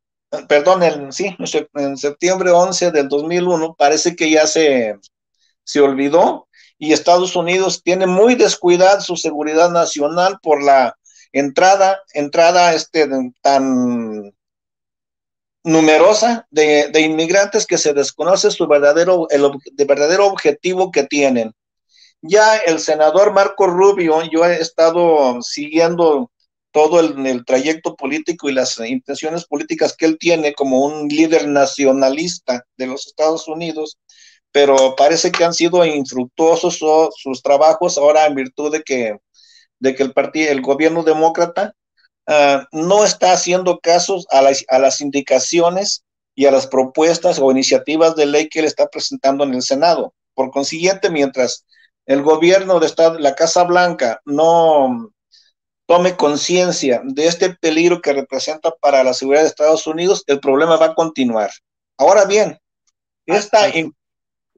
F: septiembre 11 del 2001, parece que ya se olvidó, y Estados Unidos tiene muy descuidada su seguridad nacional por la entrada tan numerosa de inmigrantes que se desconoce el verdadero objetivo que tienen. Ya el senador Marco Rubio, yo he estado siguiendo todo el trayecto político y las intenciones políticas que él tiene como un líder nacionalista de los Estados Unidos, pero parece que han sido infructuosos sus trabajos ahora en virtud de que el gobierno demócrata no está haciendo casos a las indicaciones y a las propuestas o iniciativas de ley que él está presentando en el Senado. Por consiguiente, mientras el gobierno de la Casa Blanca no tome conciencia de este peligro que representa para la seguridad de Estados Unidos, el problema va a continuar. Ahora bien,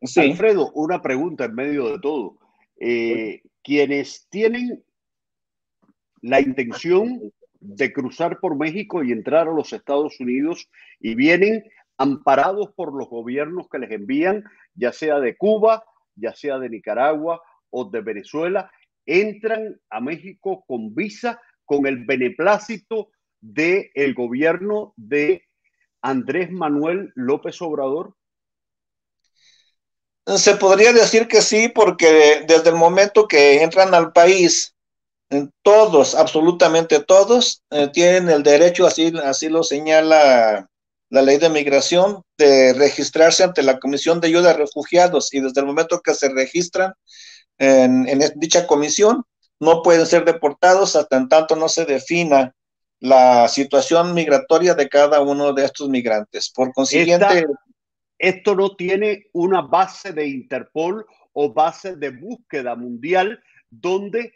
A: sí. Alfredo, una pregunta en medio de todo. Quienes tienen la intención de cruzar por México y entrar a los Estados Unidos y vienen amparados por los gobiernos que les envían, ya sea de Cuba, ya sea de Nicaragua o de Venezuela, entran a México con visa, con el beneplácito del gobierno de Andrés Manuel López Obrador.
F: Se podría decir que sí, porque desde el momento que entran al país, todos, absolutamente todos, tienen el derecho, así lo señala la ley de migración, de registrarse ante la Comisión de Ayuda a Refugiados, y desde el momento que se registran en dicha comisión, no pueden ser deportados hasta en tanto no se defina la situación migratoria de cada uno de estos migrantes. Por consiguiente,
A: esto no tiene una base de Interpol o base de búsqueda mundial donde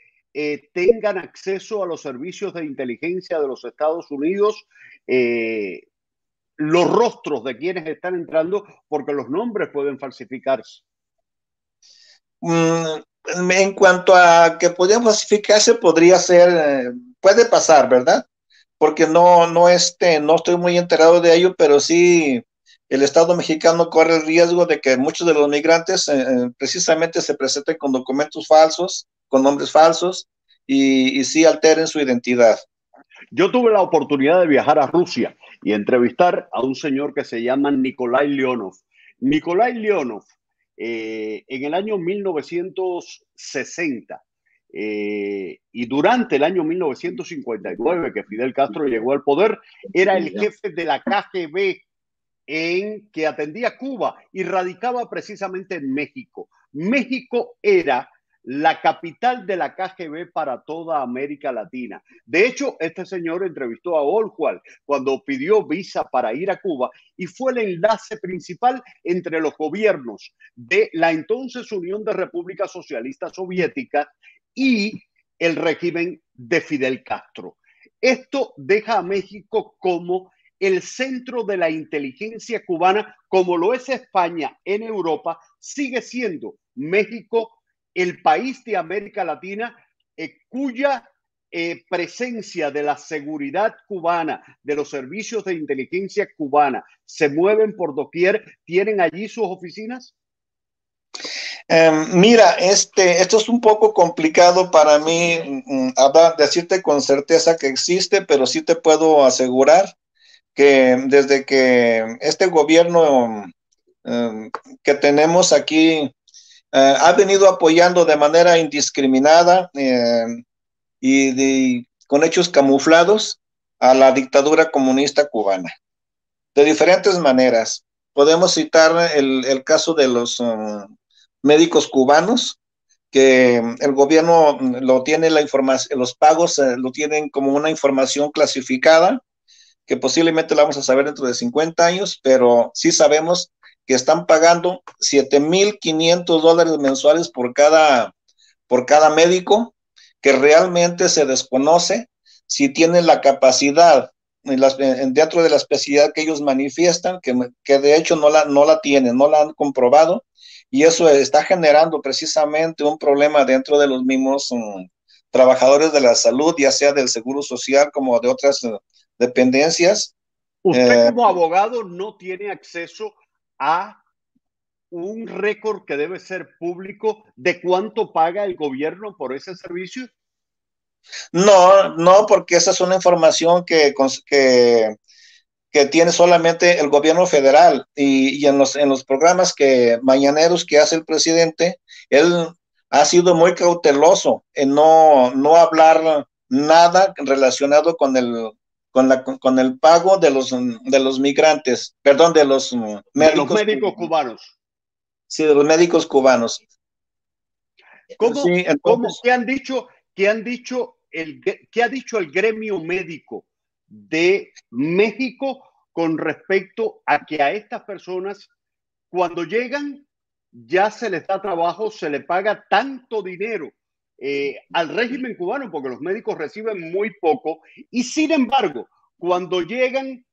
A: tengan acceso a los servicios de inteligencia de los Estados Unidos, los rostros de quienes están entrando, porque los nombres pueden falsificarse.
F: En cuanto a que podrían falsificarse, podría ser, puede pasar, ¿verdad? Porque no estoy muy enterado de ello, pero sí el Estado mexicano corre el riesgo de que muchos de los migrantes precisamente se presenten con documentos falsos, con nombres falsos, y sí alteren su identidad.
A: Yo tuve la oportunidad de viajar a Rusia y entrevistar a un señor que se llama Nikolai Leonov. Nikolai Leonov, en el año 1960 y durante el año 1959, que Fidel Castro llegó al poder, era el jefe de la KGB que atendía Cuba y radicaba precisamente en México. México era la capital de la KGB para toda América Latina. De hecho, este señor entrevistó a Oswald cuando pidió visa para ir a Cuba y fue el enlace principal entre los gobiernos de la entonces Unión de Repúblicas Socialistas Soviéticas y el régimen de Fidel Castro. Esto deja a México como el centro de la inteligencia cubana, como lo es España en Europa. Sigue siendo México el país de América Latina cuya presencia de la seguridad cubana, de los servicios de inteligencia cubana, se mueven por doquier. ¿Tienen allí sus oficinas?
F: Mira, esto es un poco complicado para mí decirte con certeza que existe, pero sí te puedo asegurar que desde que este gobierno que tenemos aquí ha venido apoyando de manera indiscriminada y con hechos camuflados a la dictadura comunista cubana. De diferentes maneras. Podemos citar el caso de los médicos cubanos, que el gobierno lo tiene la información, los pagos lo tienen como una información clasificada, que posiblemente la vamos a saber dentro de 50 años, pero sí sabemos que están pagando $7,500 mensuales por cada médico, que realmente se desconoce si tienen la capacidad dentro de la especialidad que ellos manifiestan, que de hecho no la tienen, no la han comprobado, y eso está generando precisamente un problema dentro de los mismos trabajadores de la salud, ya sea del Seguro Social como de otras dependencias.
A: Usted como abogado no tiene acceso a un récord que debe ser público de cuánto paga el gobierno por ese servicio.
F: No, porque esa es una información que tiene solamente el gobierno federal, y en los programas mañaneros que hace el presidente, él ha sido muy cauteloso en no hablar nada relacionado con el pago de los migrantes, perdón, de los médicos
A: cubanos.
F: Sí, de los médicos cubanos.
A: ¿Cómo, sí, entonces, ¿qué ha dicho el gremio médico de México con respecto a que a estas personas, cuando llegan, ya se les da trabajo, se les paga tanto dinero al régimen cubano, porque los médicos reciben muy poco, y sin embargo, cuando llegan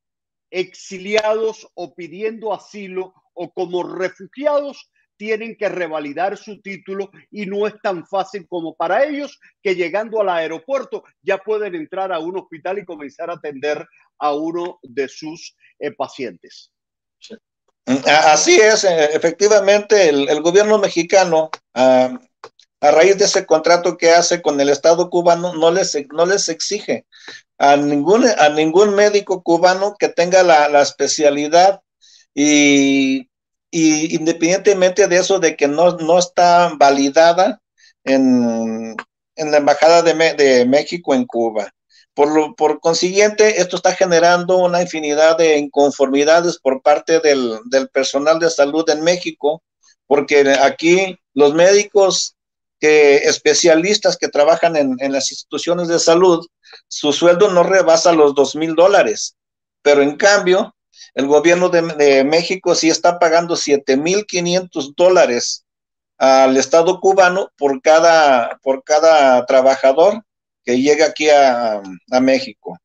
A: exiliados o pidiendo asilo o como refugiados, tienen que revalidar su título, y no es tan fácil como para ellos, que llegando al aeropuerto ya pueden entrar a un hospital y comenzar a atender a uno de sus pacientes.
F: Así es, efectivamente, el gobierno mexicano, a raíz de ese contrato que hace con el Estado cubano, no les exige a ningún médico cubano que tenga la especialidad, y independientemente de eso, de que no está validada en la Embajada de México en Cuba. Por consiguiente, esto está generando una infinidad de inconformidades por parte del personal de salud en México, porque aquí los médicos especialistas que trabajan en las instituciones de salud, su sueldo no rebasa los $2,000, pero en cambio, el gobierno de México sí está pagando $7,500 al Estado cubano por cada trabajador que llega aquí a México.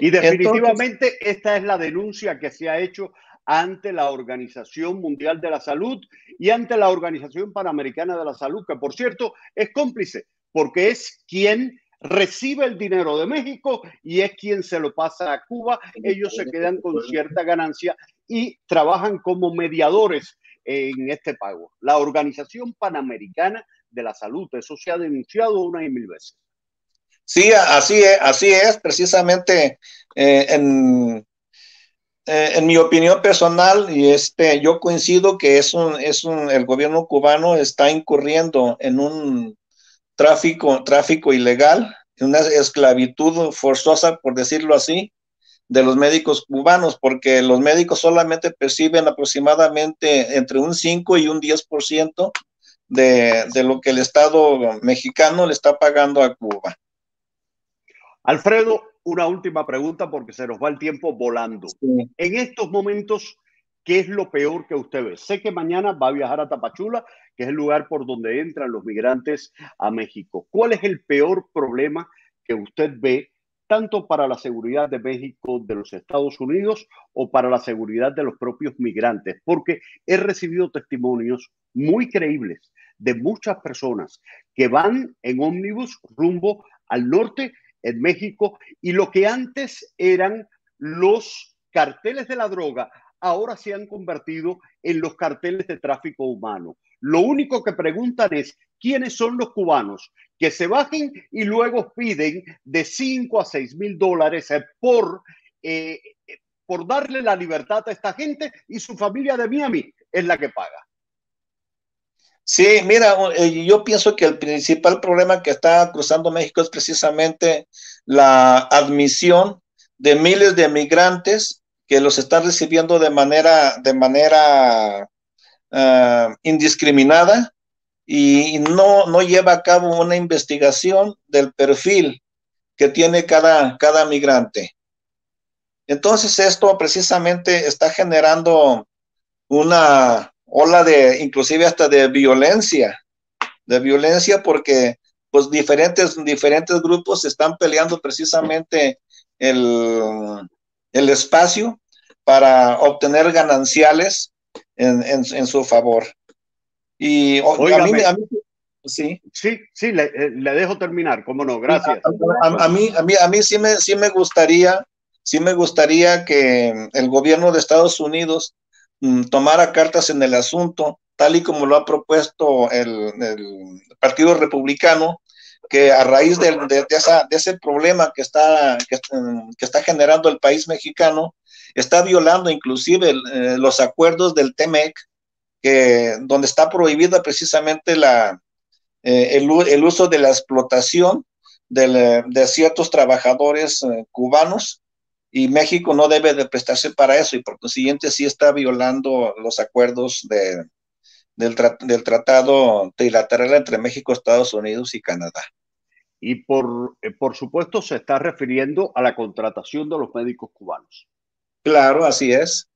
A: Y definitivamente esta es la denuncia que se ha hecho ante la Organización Mundial de la Salud y ante la Organización Panamericana de la Salud, que por cierto es cómplice, porque es quien recibe el dinero de México y es quien se lo pasa a Cuba. Ellos se quedan con cierta ganancia y trabajan como mediadores en este pago. La Organización Panamericana de la Salud, eso se ha denunciado una y mil veces.
F: Sí, así es, precisamente en mi opinión personal, y yo coincido que el gobierno cubano está incurriendo en un tráfico ilegal, en una esclavitud forzosa, por decirlo así, de los médicos cubanos, porque los médicos solamente perciben aproximadamente entre un 5 y un 10% de lo que el Estado mexicano le está pagando a Cuba.
A: Alfredo, una última pregunta porque se nos va el tiempo volando. Sí. En estos momentos, ¿qué es lo peor que usted ve? Sé que mañana va a viajar a Tapachula, que es el lugar por donde entran los migrantes a México. ¿Cuál es el peor problema que usted ve, tanto para la seguridad de México, de los Estados Unidos, o para la seguridad de los propios migrantes? Porque he recibido testimonios muy creíbles de muchas personas que van en ómnibus rumbo al norte en México, y lo que antes eran los carteles de la droga, ahora se han convertido en los carteles de tráfico humano. Lo único que preguntan es quiénes son los cubanos que se bajen, y luego piden de $5,000 a $6,000 por darle la libertad a esta gente, y su familia de Miami es la que paga.
F: Sí, mira, yo pienso que el principal problema que está cruzando México es precisamente la admisión de miles de migrantes que los están recibiendo de manera indiscriminada, y no lleva a cabo una investigación del perfil que tiene cada migrante. Entonces esto precisamente está generando una ola de, inclusive hasta de violencia porque pues diferentes grupos están peleando precisamente el espacio para obtener gananciales en su favor. Y
A: Óigame,
F: sí.
A: Sí, le dejo terminar, cómo no, gracias.
F: A mí sí me gustaría que el gobierno de Estados Unidos tomara cartas en el asunto, tal y como lo ha propuesto el Partido Republicano, que a raíz de ese problema que está generando el país mexicano, está violando inclusive los acuerdos del TEMEC, donde está prohibida precisamente el uso de la explotación de ciertos trabajadores cubanos, y México no debe de prestarse para eso, y por consiguiente sí está violando los acuerdos del tratado trilateral entre México, Estados Unidos y Canadá.
A: Y por supuesto se está refiriendo a la contratación de los médicos cubanos.
F: Claro, así es.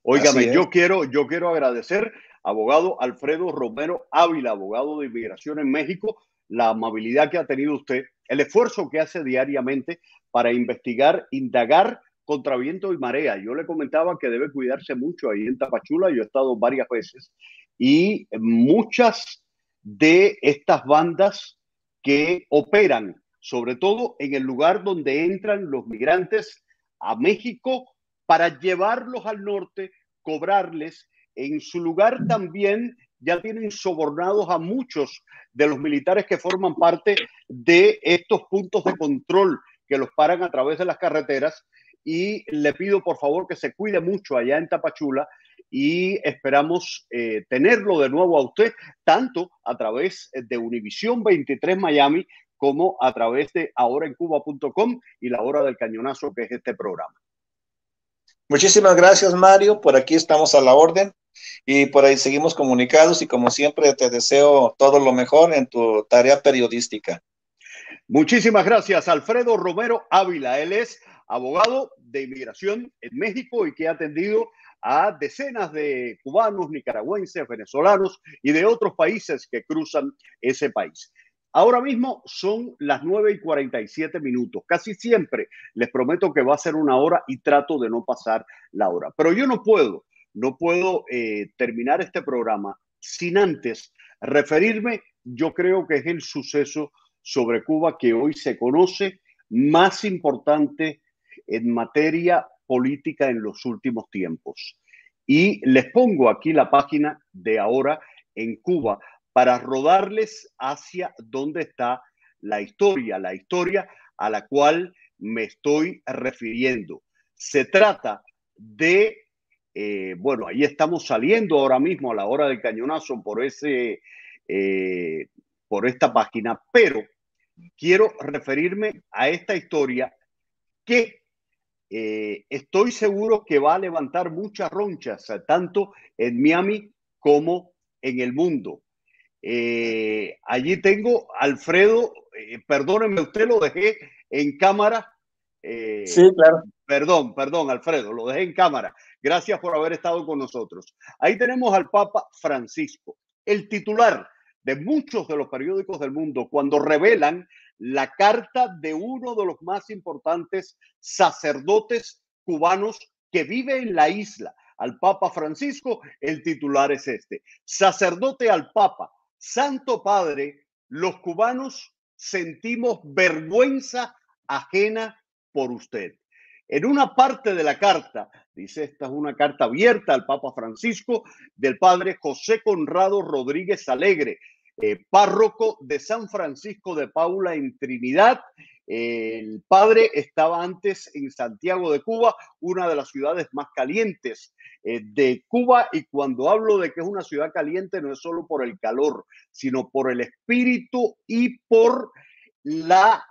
A: Óigame, yo quiero agradecer, abogado Alfredo Romero Ávila, abogado de inmigración en México, la amabilidad que ha tenido usted, el esfuerzo que hace diariamente para investigar, indagar contra viento y marea. Yo le comentaba que debe cuidarse mucho ahí en Tapachula, yo he estado varias veces, y muchas de estas bandas que operan, sobre todo en el lugar donde entran los migrantes a México, para llevarlos al norte, cobrarles. En su lugar también ya tienen sobornados a muchos de los militares que forman parte de estos puntos de control que los paran a través de las carreteras, y le pido por favor que se cuide mucho allá en Tapachula, y esperamos tenerlo de nuevo a usted, tanto a través de Univisión 23 Miami como a través de ahoraencuba.com y La Hora del Cañonazo, que es este programa.
F: Muchísimas gracias, Mario. Por aquí estamos a la orden y por ahí seguimos comunicados, y como siempre te deseo todo lo mejor en tu tarea periodística.
A: Muchísimas gracias, Alfredo Romero Ávila. Él es abogado de inmigración en México y que ha atendido a decenas de cubanos, nicaragüenses, venezolanos y de otros países que cruzan ese país. Ahora mismo son las 9:47. Casi siempre les prometo que va a ser una hora y trato de no pasar la hora. Pero yo no puedo terminar este programa sin antes referirme, yo creo que es el suceso sobre Cuba que hoy se conoce más importante en materia política en los últimos tiempos. Y les pongo aquí la página de Ahora en Cuba para rodarles hacia dónde está la historia a la cual me estoy refiriendo. Se trata de, bueno, ahí estamos saliendo ahora mismo a La Hora del Cañonazo por esta página, pero quiero referirme a esta historia que estoy seguro que va a levantar muchas ronchas, tanto en Miami como en el mundo. Allí tengo Alfredo, perdónenme, usted lo dejé en cámara.
F: Sí, claro.
A: Perdón, Alfredo, lo dejé en cámara. Gracias por haber estado con nosotros. Ahí tenemos al Papa Francisco, el titular de muchos de los periódicos del mundo, cuando revelan la carta de uno de los más importantes sacerdotes cubanos que vive en la isla, al Papa Francisco. El titular es este: sacerdote al Papa, Santo Padre, los cubanos sentimos vergüenza ajena por usted. En una parte de la carta, dice, esta es una carta abierta al Papa Francisco del padre José Conrado Rodríguez Alegre, párroco de San Francisco de Paula en Trinidad. El padre estaba antes en Santiago de Cuba, una de las ciudades más calientes de Cuba, y cuando hablo de que es una ciudad caliente no es solo por el calor, sino por el espíritu y por la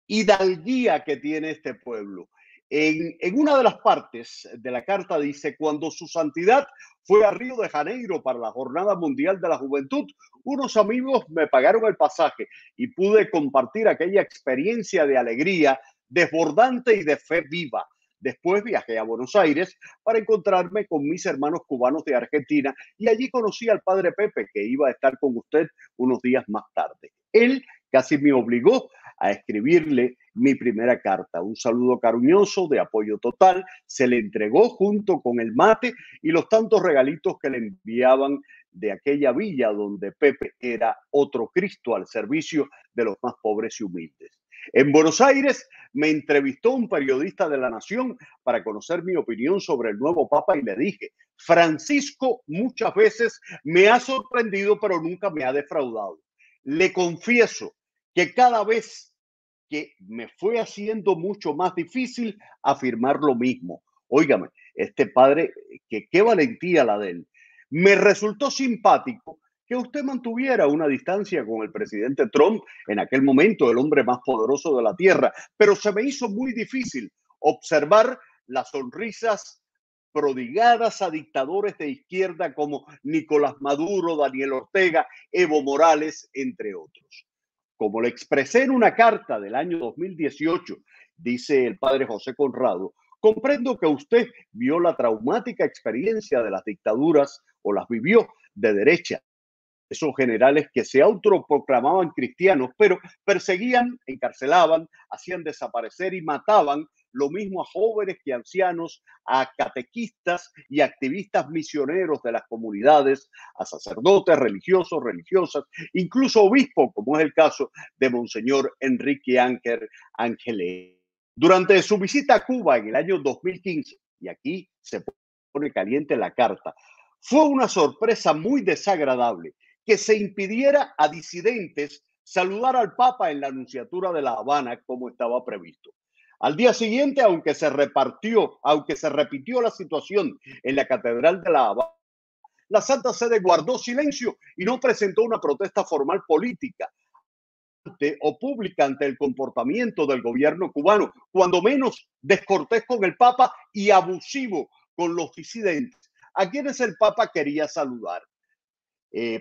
A: hidalguía que tiene este pueblo. En una de las partes de la carta dice: cuando su santidad fue a Río de Janeiro para la Jornada Mundial de la Juventud, unos amigos me pagaron el pasaje y pude compartir aquella experiencia de alegría desbordante y de fe viva. Después viajé a Buenos Aires para encontrarme con mis hermanos cubanos de Argentina y allí conocí al padre Pepe, que iba a estar con usted unos días más tarde. Él casi me obligó a escribirle mi primera carta. Un saludo cariñoso de apoyo total se le entregó junto con el mate y los tantos regalitos que le enviaban de aquella villa donde Pepe era otro Cristo al servicio de los más pobres y humildes. En Buenos Aires me entrevistó un periodista de La Nación para conocer mi opinión sobre el nuevo Papa y le dije: Francisco muchas veces me ha sorprendido, pero nunca me ha defraudado. Le confieso que cada vez que me fue haciendo mucho más difícil afirmar lo mismo. Óigame, este padre, que qué valentía la de él. Me resultó simpático que usted mantuviera una distancia con el presidente Trump, en aquel momento el hombre más poderoso de la Tierra, pero se me hizo muy difícil observar las sonrisas prodigadas a dictadores de izquierda como Nicolás Maduro, Daniel Ortega, Evo Morales, entre otros. Como le expresé en una carta del año 2018, dice el padre José Conrado, comprendo que usted vio la traumática experiencia de las dictaduras o las vivió de derecha. Esos generales que se autoproclamaban cristianos, pero perseguían, encarcelaban, hacían desaparecer y mataban lo mismo a jóvenes que a ancianos, a catequistas y activistas misioneros de las comunidades, a sacerdotes, religiosos, religiosas, incluso obispos, como es el caso de Monseñor Enrique Ángeles. Durante su visita a Cuba en el año 2015, y aquí se pone caliente la carta, fue una sorpresa muy desagradable que se impidiera a disidentes saludar al Papa en la Nunciatura de La Habana como estaba previsto. Al día siguiente, aunque se repitió la situación en la Catedral de La Habana, la Santa Sede guardó silencio y no presentó una protesta formal política o pública ante el comportamiento del gobierno cubano, cuando menos descortés con el Papa y abusivo con los disidentes, a quienes el Papa quería saludar.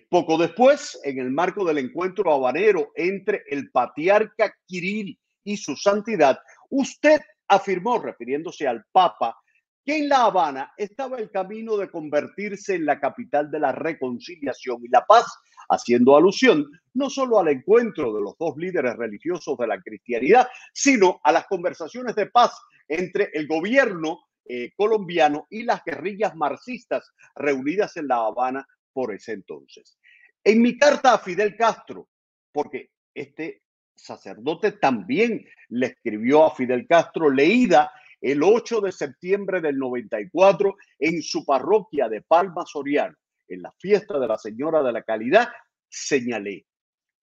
A: Poco después, en el marco del encuentro habanero entre el patriarca Kirill y su santidad, usted afirmó, refiriéndose al Papa, que en La Habana estaba el camino de convertirse en la capital de la reconciliación y la paz, haciendo alusión no solo al encuentro de los dos líderes religiosos de la cristianidad, sino a las conversaciones de paz entre el gobierno colombiano y las guerrillas marxistas reunidas en La Habana por ese entonces. En mi carta a Fidel Castro, porque este sacerdote también le escribió a Fidel Castro, leída el 8 de septiembre del 94 en su parroquia de Palma Soriano, en la fiesta de la Señora de la Caridad, señalé: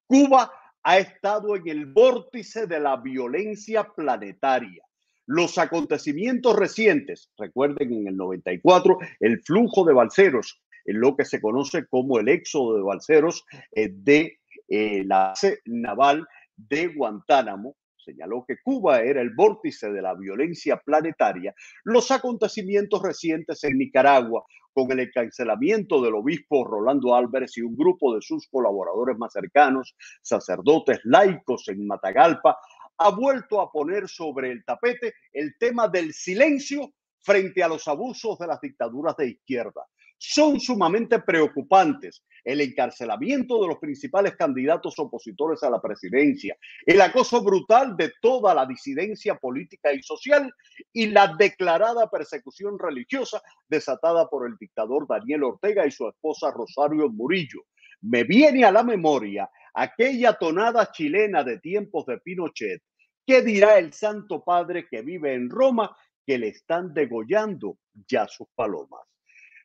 A: Cuba ha estado en el vórtice de la violencia planetaria. Los acontecimientos recientes, recuerden en el 94, el flujo de balseros, en lo que se conoce como el éxodo de balseros de la base naval de Guantánamo, señaló que Cuba era el vórtice de la violencia planetaria. Los acontecimientos recientes en Nicaragua, con el encarcelamiento del obispo Rolando Álvarez y un grupo de sus colaboradores más cercanos, sacerdotes laicos en Matagalpa, ha vuelto a poner sobre el tapete el tema del silencio frente a los abusos de las dictaduras de izquierda. Son sumamente preocupantes el encarcelamiento de los principales candidatos opositores a la presidencia, el acoso brutal de toda la disidencia política y social y la declarada persecución religiosa desatada por el dictador Daniel Ortega y su esposa Rosario Murillo. Me viene a la memoria aquella tonada chilena de tiempos de Pinochet. ¿Qué dirá el Santo Padre que vive en Roma, que le están degollando ya sus palomas?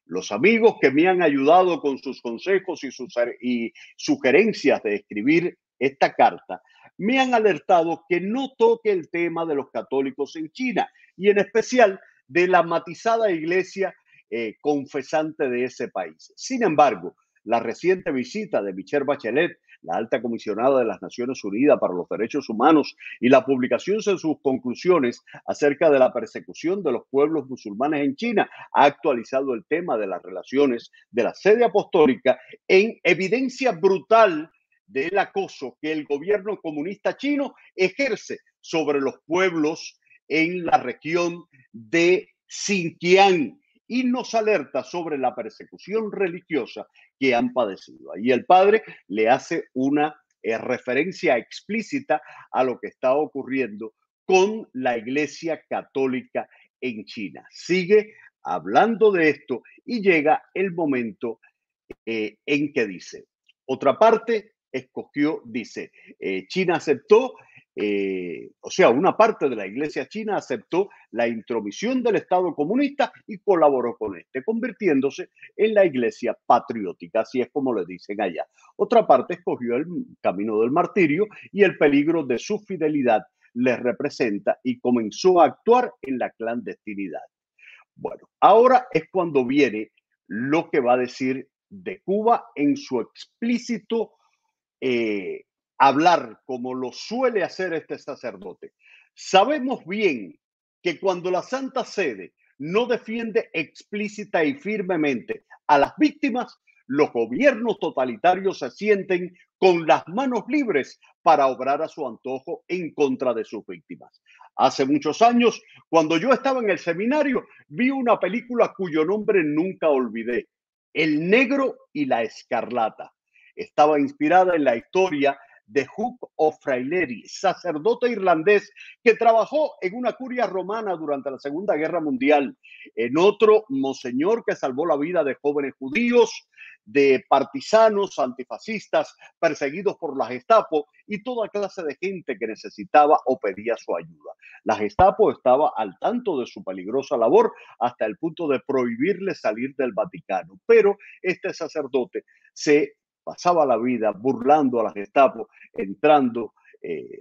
A: Los amigos que me han ayudado con sus consejos y sugerencias de escribir esta carta me han alertado que no toque el tema de los católicos en China y en especial de la matizada iglesia confesante de ese país. Sin embargo, la reciente visita de Michelle Bachelet, la alta comisionada de las Naciones Unidas para los Derechos Humanos, y la publicación de sus conclusiones acerca de la persecución de los pueblos musulmanes en China ha actualizado el tema de las relaciones de la sede apostólica en evidencia brutal del acoso que el gobierno comunista chino ejerce sobre los pueblos en la región de Xinjiang y nos alerta sobre la persecución religiosa que han padecido. Ahí el padre le hace una referencia explícita a lo que está ocurriendo con la Iglesia Católica en China. Sigue hablando de esto y llega el momento en que dice, otra parte escogió, dice, China aceptó, o sea, una parte de la iglesia china aceptó la intromisión del Estado comunista y colaboró con este, convirtiéndose en la iglesia patriótica, así es como le dicen allá. Otra parte escogió el camino del martirio y el peligro de su fidelidad les representa y comenzó a actuar en la clandestinidad. Bueno, ahora es cuando viene lo que va a decir de Cuba en su explícito hablar, como lo suele hacer este sacerdote. Sabemos bien que cuando la Santa Sede no defiende explícita y firmemente a las víctimas, los gobiernos totalitarios se sienten con las manos libres para obrar a su antojo en contra de sus víctimas. Hace muchos años, cuando yo estaba en el seminario, vi una película cuyo nombre nunca olvidé, El Negro y la Escarlata. Estaba inspirada en la historia de Hugh O'Flaherty, sacerdote irlandés que trabajó en una curia romana durante la Segunda Guerra Mundial, en otro monseñor que salvó la vida de jóvenes judíos, de partisanos antifascistas perseguidos por la Gestapo y toda clase de gente que necesitaba o pedía su ayuda. La Gestapo estaba al tanto de su peligrosa labor hasta el punto de prohibirle salir del Vaticano, pero este sacerdote se pasaba la vida burlando a la Gestapo, entrando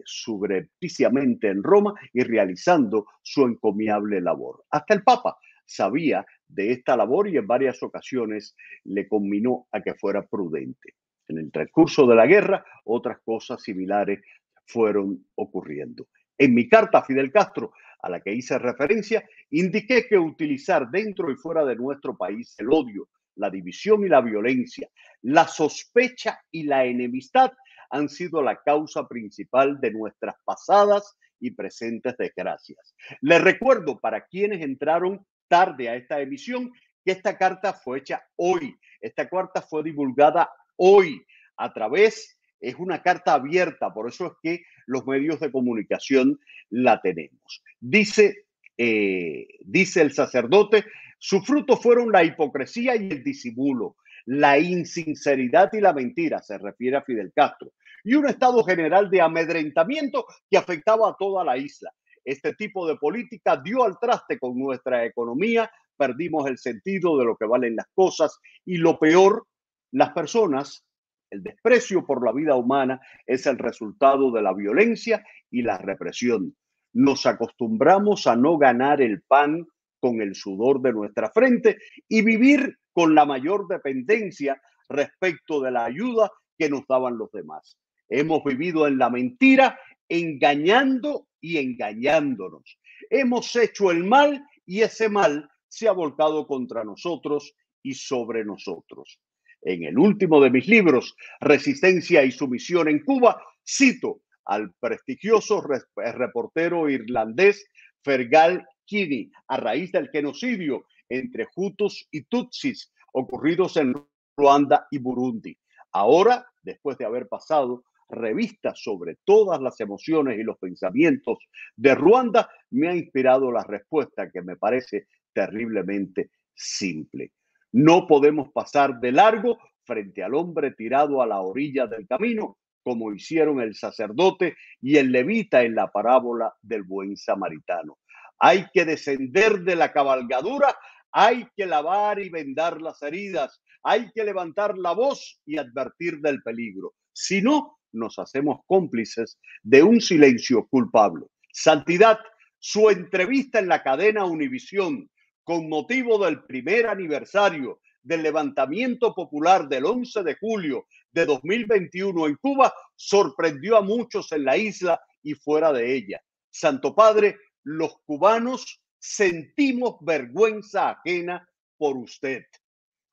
A: subrepticiamente en Roma y realizando su encomiable labor. Hasta el Papa sabía de esta labor y en varias ocasiones le conminó a que fuera prudente. En el transcurso de la guerra, otras cosas similares fueron ocurriendo. En mi carta a Fidel Castro, a la que hice referencia, indiqué que utilizar dentro y fuera de nuestro país el odio, la división y la violencia, la sospecha y la enemistad han sido la causa principal de nuestras pasadas y presentes desgracias. Les recuerdo para quienes entraron tarde a esta emisión que esta carta fue hecha hoy. Esta carta fue divulgada hoy a través, es una carta abierta, por eso es que los medios de comunicación la tenemos. Dice el sacerdote, sus frutos fueron la hipocresía y el disimulo, la insinceridad y la mentira, se refiere a Fidel Castro, y un estado general de amedrentamiento que afectaba a toda la isla. Este tipo de política dio al traste con nuestra economía, perdimos el sentido de lo que valen las cosas y lo peor, las personas, el desprecio por la vida humana es el resultado de la violencia y la represión. Nos acostumbramos a no ganar el pan con el sudor de nuestra frente y vivir con la mayor dependencia respecto de la ayuda que nos daban los demás. Hemos vivido en la mentira, engañando y engañándonos. Hemos hecho el mal y ese mal se ha volcado contra nosotros y sobre nosotros. En el último de mis libros, Resistencia y Sumisión en Cuba, cito al prestigioso reportero irlandés Fergal Kinney a raíz del genocidio entre Hutus y Tutsis ocurridos en Ruanda y Burundi. Ahora, después de haber pasado revista sobre todas las emociones y los pensamientos de Ruanda, me ha inspirado la respuesta que me parece terriblemente simple. No podemos pasar de largo frente al hombre tirado a la orilla del camino, como hicieron el sacerdote y el levita en la parábola del buen samaritano. Hay que descender de la cabalgadura, hay que lavar y vendar las heridas, hay que levantar la voz y advertir del peligro. Si no, nos hacemos cómplices de un silencio culpable. Santidad, su entrevista en la cadena Univisión, con motivo del primer aniversario del levantamiento popular del 11 de julio de 2021 en Cuba, sorprendió a muchos en la isla y fuera de ella. Santo Padre, los cubanos sentimos vergüenza ajena por usted.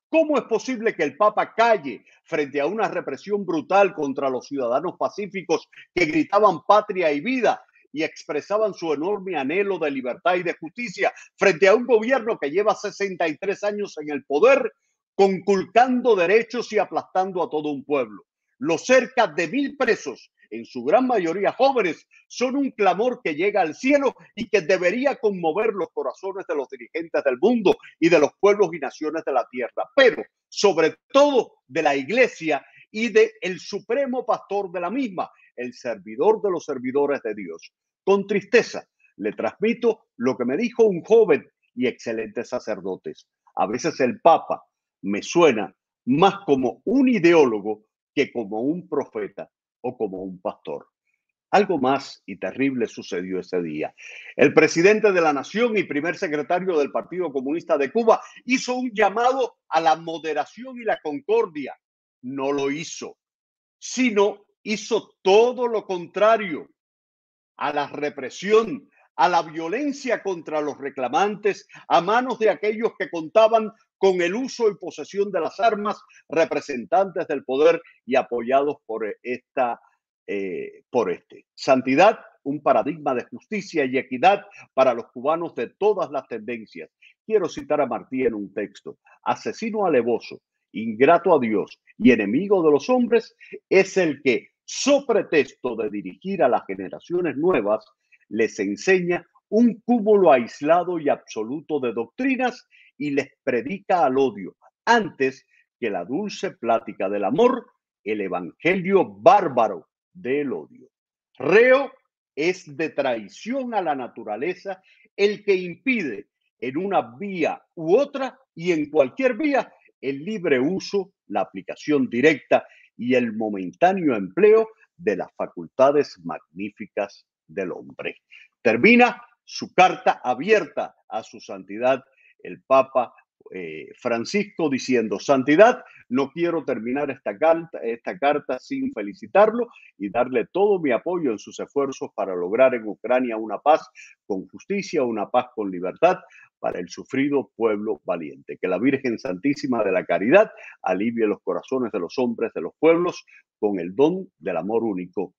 A: ¿Cómo es posible que el Papa calle frente a una represión brutal contra los ciudadanos pacíficos que gritaban patria y vida y expresaban su enorme anhelo de libertad y de justicia frente a un gobierno que lleva 63 años en el poder, conculcando derechos y aplastando a todo un pueblo. Los cerca de 1000 presos, en su gran mayoría jóvenes, son un clamor que llega al cielo y que debería conmover los corazones de los dirigentes del mundo y de los pueblos y naciones de la tierra, pero sobre todo de la Iglesia y del supremo pastor de la misma, el servidor de los servidores de Dios. Con tristeza le transmito lo que me dijo un joven y excelente sacerdote. A veces el Papa me suena más como un ideólogo que como un profeta o como un pastor. Algo más y terrible sucedió ese día. El presidente de la Nación y primer secretario del Partido Comunista de Cuba hizo un llamado a la moderación y la concordia. No lo hizo, sino hizo todo lo contrario, a la represión, a la violencia contra los reclamantes, a manos de aquellos que contaban con el uso y posesión de las armas, representantes del poder y apoyados por Santidad, un paradigma de justicia y equidad para los cubanos de todas las tendencias. Quiero citar a Martí en un texto: asesino alevoso, ingrato a Dios y enemigo de los hombres, es el que, so pretexto de dirigir a las generaciones nuevas, les enseña un cúmulo aislado y absoluto de doctrinas y les predica al odio, antes que la dulce plática del amor, el evangelio bárbaro del odio. Reo es de traición a la naturaleza el que impide en una vía u otra y en cualquier vía el libre uso, la aplicación directa y el momentáneo empleo de las facultades magníficas del hombre. Termina su carta abierta a su santidad el Papa Francisco diciendo: Santidad, no quiero terminar esta carta sin felicitarlo y darle todo mi apoyo en sus esfuerzos para lograr en Ucrania una paz con justicia, una paz con libertad para el sufrido pueblo valiente. Que la Virgen Santísima de la Caridad alivie los corazones de los hombres de los pueblos con el don del amor único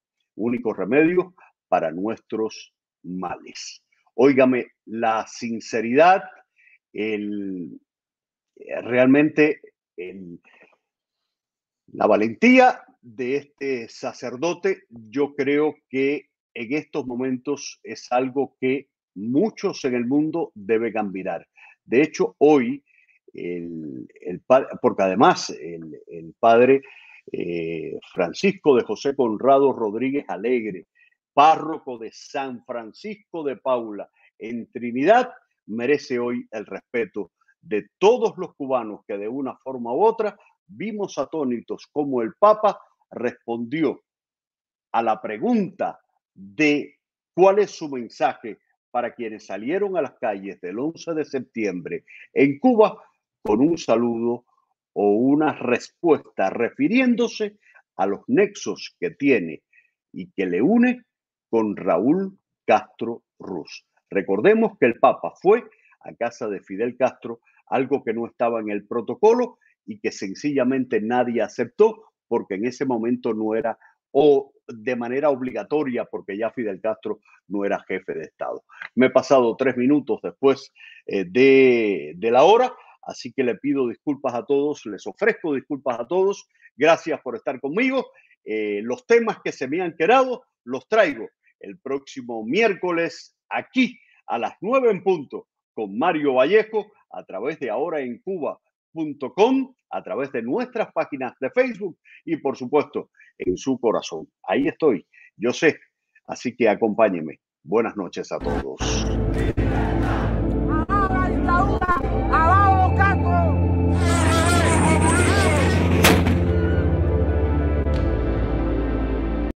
A: remedio para nuestros males. Óigame, la sinceridad, realmente la valentía de este sacerdote, yo creo que en estos momentos es algo que muchos en el mundo deben admirar. De hecho, hoy, porque además el padre Francisco de José Conrado Rodríguez Alegre, párroco de San Francisco de Paula en Trinidad, merece hoy el respeto de todos los cubanos que de una forma u otra vimos atónitos como el Papa respondió a la pregunta de cuál es su mensaje para quienes salieron a las calles del 11 de septiembre en Cuba, con un saludo o una respuesta refiriéndose a los nexos que tiene y que le une con Raúl Castro Ruz. Recordemos que el Papa fue a casa de Fidel Castro, algo que no estaba en el protocolo y que sencillamente nadie aceptó porque en ese momento no era, o de manera obligatoria, porque ya Fidel Castro no era jefe de Estado. Me he pasado 3 minutos después de la hora, así que le pido disculpas a todos, les ofrezco disculpas a todos. Gracias por estar conmigo. Los temas que se me han quedado los traigo el próximo miércoles aquí a las 9 en punto con Mario Vallejo a través de ahoraencuba.com, a través de nuestras páginas de Facebook y por supuesto en su corazón. Ahí estoy, yo sé, así que acompáñenme. Buenas noches a todos.